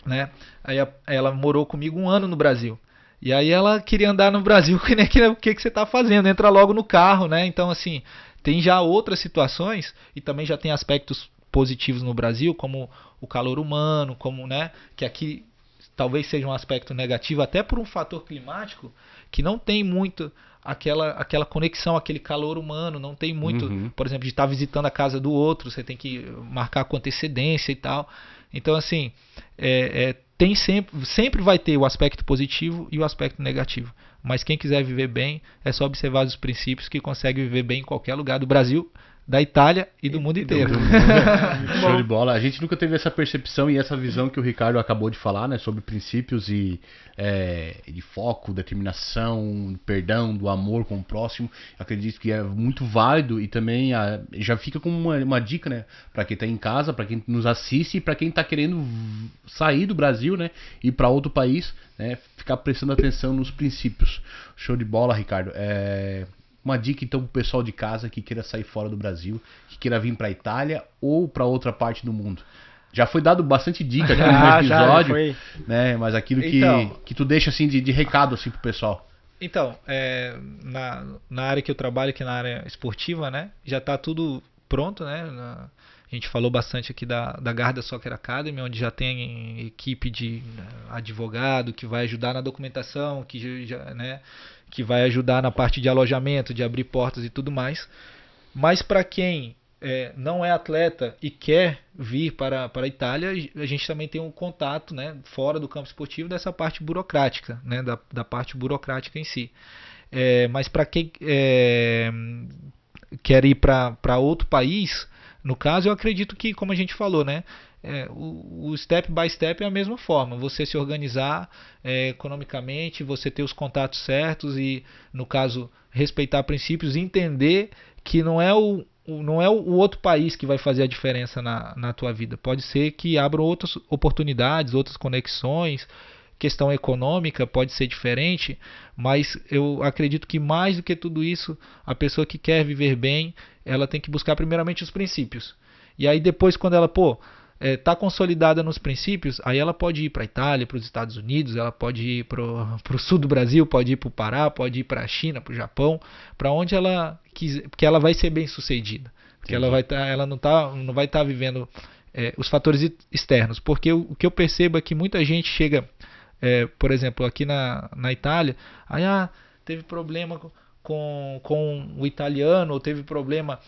Speaker 3: né? Aí ela morou comigo 1 ano no Brasil. E aí ela queria andar no Brasil, o que você está fazendo? Entra logo no carro, né? Então, assim, tem já outras situações e também já tem aspectos positivos no Brasil, como o calor humano, como, né, que aqui talvez seja um aspecto negativo, até por um fator climático, que não tem muito aquela conexão, aquele calor humano, não tem muito, por exemplo, de estar visitando a casa do outro, você tem que marcar com antecedência e tal. Então, assim, tem sempre vai ter o aspecto positivo e o aspecto negativo. Mas quem quiser viver bem, é só observar os princípios que consegue viver bem em qualquer lugar do Brasil, da Itália e do mundo inteiro.
Speaker 1: Show de bola. A gente nunca teve essa percepção e essa visão que o Ricardo acabou de falar, né, sobre princípios e de foco, determinação, perdão, do amor com o próximo. Acredito que é muito válido e também já fica como uma dica, né, para quem está em casa, para quem nos assiste e para quem está querendo sair do Brasil, né, ir para outro país, né, ficar prestando atenção nos princípios. Show de bola, Ricardo. Uma dica então pro pessoal de casa que queira sair fora do Brasil, que queira vir pra Itália ou pra outra parte do mundo. Já foi dado bastante dica aqui no episódio, né? Mas aquilo que tu deixa assim de recado assim pro pessoal.
Speaker 3: Então, na área que eu trabalho, que é na área esportiva, né? Já tá tudo pronto, né? A gente falou bastante aqui da Garda Soccer Academy, onde já tem equipe de advogado que vai ajudar na documentação, que vai ajudar na parte de alojamento, de abrir portas e tudo mais. Mas para quem não é atleta e quer vir para a Itália, a gente também tem um contato, né, fora do campo esportivo dessa parte burocrática, né, da parte burocrática em si. Mas para quem quer ir para outro país, no caso, eu acredito que, como a gente falou, né, o step by step é a mesma forma. Você se organizar economicamente, você ter os contatos certos e, no caso, respeitar princípios e entender que não é o outro país que vai fazer a diferença na tua vida. Pode ser que abra outras oportunidades, outras conexões. Questão econômica pode ser diferente, mas eu acredito que mais do que tudo isso, a pessoa que quer viver bem, ela tem que buscar primeiramente os princípios. E aí depois, quando ela está consolidada nos princípios, aí ela pode ir para a Itália, para os Estados Unidos, ela pode ir para o sul do Brasil, pode ir para o Pará, pode ir para a China, para o Japão, para onde ela quiser, porque ela vai ser bem sucedida. Porque ela não vai estar vivendo os fatores externos. Porque o que eu percebo é que muita gente chega... por exemplo, aqui na Itália, aí teve problema com o italiano, ou teve problema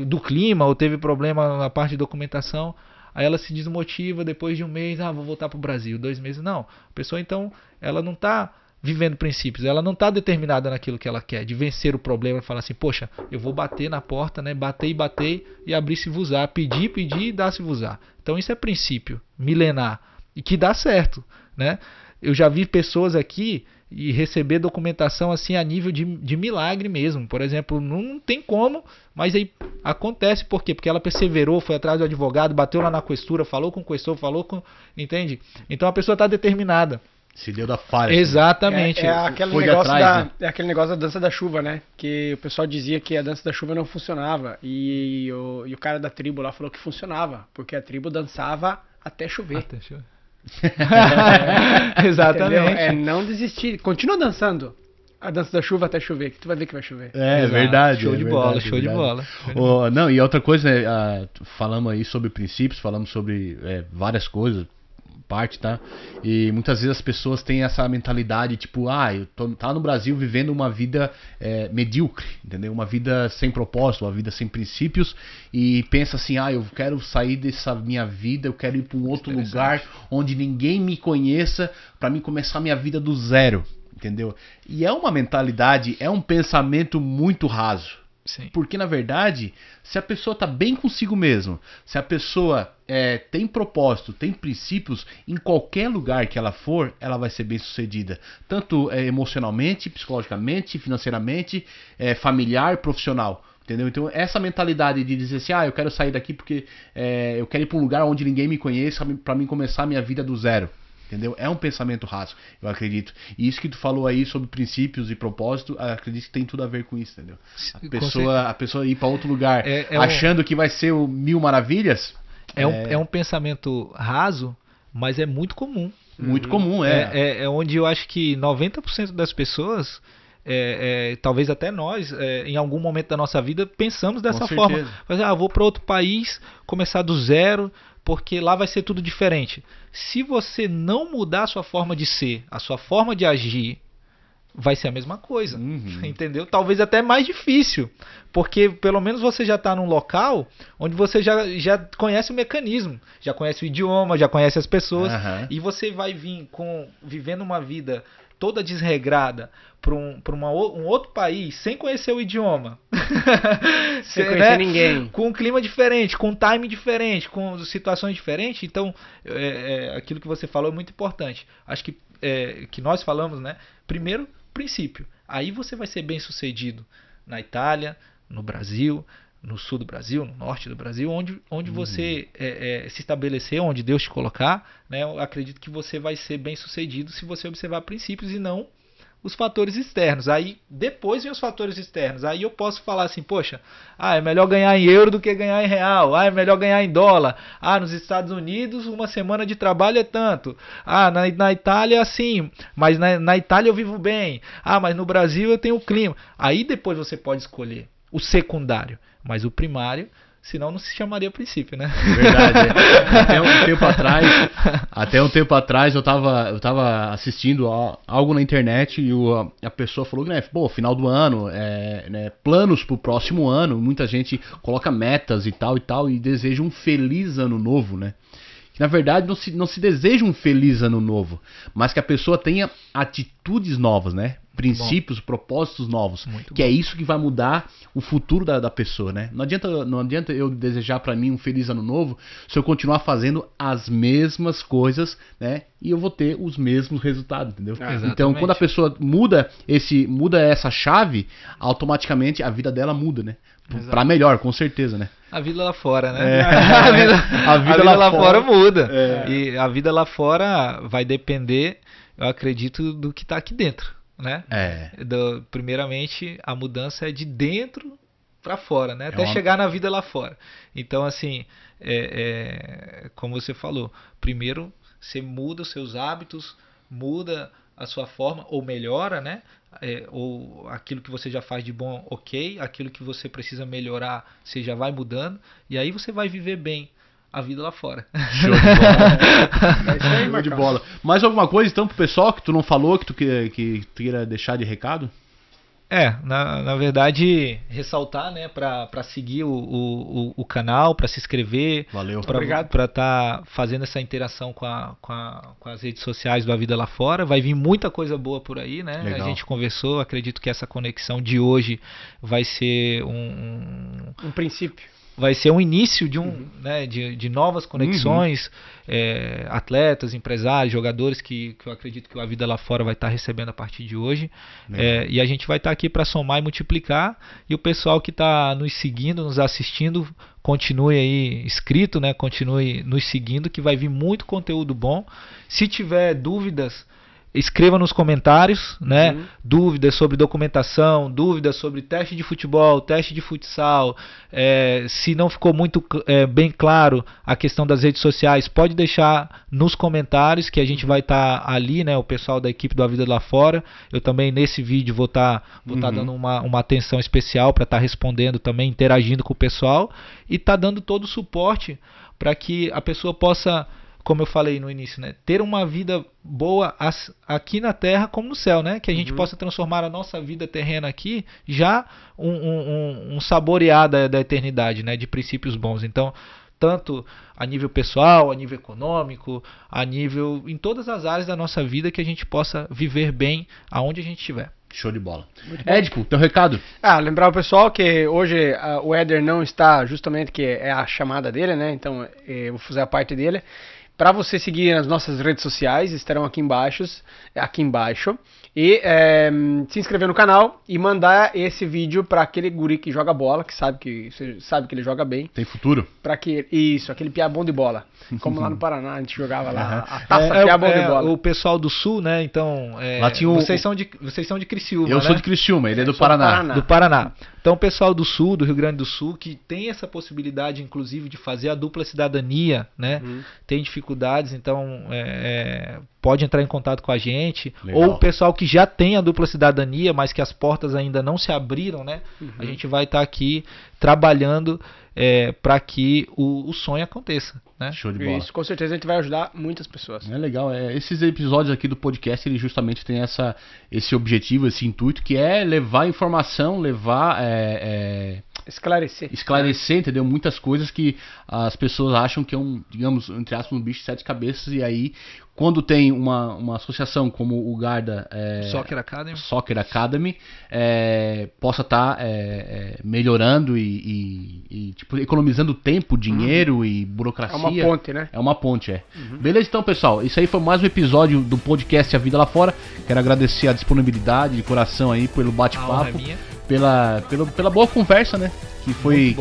Speaker 3: do clima, ou teve problema na parte de documentação, aí ela se desmotiva depois de um mês, vou voltar para o Brasil, 2 meses, não. A pessoa então, ela não está vivendo princípios, ela não está determinada naquilo que ela quer, de vencer o problema e falar assim, poxa, eu vou bater na porta, né, bater e abrir-se-vos-á, pedir e dar-se-vos-á. Então isso é princípio milenar, e que dá certo, né? Eu já vi pessoas aqui e receber documentação assim a nível de milagre mesmo. Por exemplo, não tem como, mas aí acontece. Por quê? Porque ela perseverou, foi atrás do advogado, bateu lá na questura, falou com o questor, entende? Então a pessoa está determinada.
Speaker 1: Se deu da falha.
Speaker 3: Exatamente.
Speaker 2: Aquele negócio da dança da chuva, né? Que o pessoal dizia que a dança da chuva não funcionava. E o cara da tribo lá falou que funcionava. Porque a tribo dançava até chover.
Speaker 3: Até chover. Exatamente.
Speaker 2: Não desistir. Continua dançando a dança da chuva até chover, que tu vai ver que vai chover.
Speaker 1: Verdade.
Speaker 3: Show de bola, show de bola.
Speaker 1: Não, e outra coisa, falamos aí sobre princípios, falamos sobre várias coisas, parte, tá? E muitas vezes as pessoas têm essa mentalidade, tipo, tá no Brasil vivendo uma vida medíocre, entendeu? Uma vida sem propósito, uma vida sem princípios, e pensa assim, eu quero sair dessa minha vida, eu quero ir para um outro lugar onde ninguém me conheça, para mim começar minha vida do zero, entendeu? E é uma mentalidade, é um pensamento muito raso.
Speaker 3: Sim.
Speaker 1: Porque, na verdade, se a pessoa está bem consigo mesmo, se a pessoa tem propósito, tem princípios, em qualquer lugar que ela for, ela vai ser bem sucedida. Tanto emocionalmente, psicologicamente, financeiramente, familiar, profissional. Entendeu? Então, essa mentalidade de dizer assim, eu quero sair daqui porque eu quero ir para um lugar onde ninguém me conheça, para mim começar a minha vida do zero. Entendeu? É um pensamento raso, eu acredito. E isso que tu falou aí sobre princípios e propósito, acredito que tem tudo a ver com isso, entendeu? A pessoa ir para outro lugar achando que vai ser o mil maravilhas.
Speaker 3: É um pensamento raso, mas é muito comum.
Speaker 1: Muito comum,
Speaker 3: É onde eu acho que 90% das pessoas, talvez até nós, em algum momento da nossa vida, pensamos dessa forma. Mas, vou para outro país, começar do zero, porque lá vai ser tudo diferente. Se você não mudar a sua forma de ser, a sua forma de agir, vai ser a mesma coisa, entendeu? Talvez até mais difícil, porque pelo menos você já está num local onde você já conhece o mecanismo, já conhece o idioma, já conhece as pessoas, e você vai vir vivendo uma vida toda desregrada para um outro país, sem conhecer o idioma,
Speaker 2: sem conhecer ninguém,
Speaker 3: com um clima diferente, com um time diferente, com situações diferentes. Então, aquilo que você falou é muito importante. Acho que nós falamos, né? Primeiro, princípio. Aí você vai ser bem sucedido na Itália, no Brasil, no sul do Brasil, no norte do Brasil, onde você se estabelecer, onde Deus te colocar, né? Eu acredito que você vai ser bem sucedido se você observar princípios e não os fatores externos. Aí depois vem os fatores externos. Aí eu posso falar assim, poxa, é melhor ganhar em euro do que ganhar em real. É melhor ganhar em dólar. Nos Estados Unidos uma semana de trabalho é tanto. Na Itália assim, mas na Itália eu vivo bem. Mas no Brasil eu tenho o clima. Aí depois você pode escolher. o secundário, mas o primário, senão não se chamaria princípio, né?
Speaker 1: Verdade. Até um tempo atrás eu tava assistindo algo na internet e a pessoa falou que, né, pô, final do ano, né, planos pro próximo ano, muita gente coloca metas e tal e deseja um feliz ano novo, né? Que na verdade não se deseja um feliz ano novo, mas que a pessoa tenha atitudes novas, né? Princípios, propósitos novos.
Speaker 3: Muito
Speaker 1: que
Speaker 3: bom.
Speaker 1: é isso que vai mudar o futuro da pessoa, né? Não adianta eu desejar pra mim um feliz ano novo se eu continuar fazendo as mesmas coisas, né? E eu vou ter os mesmos resultados, entendeu?
Speaker 3: Exatamente.
Speaker 1: Então, quando a pessoa muda essa chave, automaticamente a vida dela muda, né?
Speaker 3: Exato.
Speaker 1: Pra melhor, com certeza, né?
Speaker 3: A vida lá fora, né?
Speaker 1: A vida
Speaker 3: lá fora muda.
Speaker 1: É.
Speaker 3: E a vida lá fora vai depender, eu acredito, do que tá aqui dentro, né? Primeiramente, a mudança é de dentro para fora, né? Até chegar na vida lá fora. Então, assim, como você falou, primeiro você muda os seus hábitos, muda a sua forma, ou melhora, né? Ou aquilo que você já faz de bom, ok. Aquilo que você precisa melhorar, você já vai mudando. E aí você vai viver bem a vida lá fora.
Speaker 1: Show de bola. É isso aí, show de bola. Mais alguma coisa, então, pro pessoal que tu não falou, que tu queira deixar de recado?
Speaker 3: Na verdade, ressaltar, né, para seguir o canal, para se inscrever,
Speaker 1: Valeu.
Speaker 3: para estar fazendo essa interação com as redes sociais do A Vida Lá Fora. Vai vir muita coisa boa por aí, né?
Speaker 1: Legal.
Speaker 3: A gente conversou, acredito que essa conexão de hoje vai ser um
Speaker 2: princípio.
Speaker 3: Vai ser um início de novas conexões, atletas, empresários, jogadores que eu acredito que a vida lá fora vai estar recebendo a partir de hoje. E a gente vai estar aqui para somar e multiplicar. E o pessoal que está nos seguindo, nos assistindo, continue aí inscrito, né? Continue nos seguindo, que vai vir muito conteúdo bom. Se tiver dúvidas, escreva nos comentários, né? Dúvidas sobre documentação, dúvidas sobre teste de futebol, teste de futsal. Se não ficou muito bem claro a questão das redes sociais, pode deixar nos comentários que a gente vai estar ali, né? O pessoal da equipe do A Vida Lá Fora. Eu também nesse vídeo vou estar dando uma atenção especial para estar respondendo também, interagindo com o pessoal e tá dando todo o suporte para que a pessoa possa, como eu falei no início, né, ter uma vida boa aqui na Terra como no céu, né? Que a gente possa transformar a nossa vida terrena aqui já um saborear da eternidade, né? De princípios bons. Então, tanto a nível pessoal, a nível econômico, em todas as áreas da nossa vida, que a gente possa viver bem aonde a gente estiver.
Speaker 1: Show de bola. Édipo, teu recado?
Speaker 2: Lembrar o pessoal que hoje o Éder não está, justamente que é a chamada dele, né? Então eu vou fazer a parte dele. Para você seguir nas nossas redes sociais, estarão aqui embaixo. E se inscrever no canal e mandar esse vídeo para aquele guri que joga bola, que sabe que ele joga bem.
Speaker 1: Tem futuro?
Speaker 2: Aquele piá bom de bola. Como lá no Paraná, a gente jogava lá a taça piá bom de bola.
Speaker 3: O pessoal do Sul, né? Então,
Speaker 1: lá tinha
Speaker 3: vocês são de Criciúma,
Speaker 1: Eu sou de Criciúma, ele é do Paraná.
Speaker 3: Do Paraná. Então, o pessoal do Sul, do Rio Grande do Sul, que tem essa possibilidade, inclusive, de fazer a dupla cidadania, né? Tem dificuldades, então pode entrar em contato com a gente.
Speaker 1: Legal.
Speaker 3: Ou o pessoal que já tem a dupla cidadania, mas que as portas ainda não se abriram, né? A gente vai estar aqui trabalhando para que o sonho aconteça, né?
Speaker 1: Show de bola.
Speaker 2: Isso, com certeza a gente vai ajudar muitas pessoas.
Speaker 1: É legal, esses episódios aqui do podcast, ele justamente tem esse objetivo, esse intuito, que é levar informação, esclarecer, entendeu? Muitas coisas que as pessoas acham que é digamos, entre aspas, um bicho de 7 cabeças, e aí, quando tem uma associação como o Garda Soccer Academy, possa estar melhorando e tipo, economizando tempo, dinheiro e burocracia.
Speaker 2: É uma ponte, né?
Speaker 1: É uma ponte. Beleza, então, pessoal, isso aí foi mais um episódio do podcast A Vida Lá Fora. Quero agradecer a disponibilidade de coração aí pelo bate-papo, pela boa conversa, né? Que foi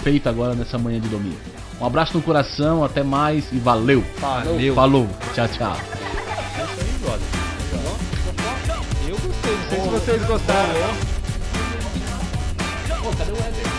Speaker 1: feita agora nessa manhã de domingo. Um abraço no coração, até mais e valeu. Falou. Tchau, tchau.
Speaker 3: É isso aí, brother. Eu gostei, não sei se vocês gostaram.
Speaker 1: Cadê o Éder?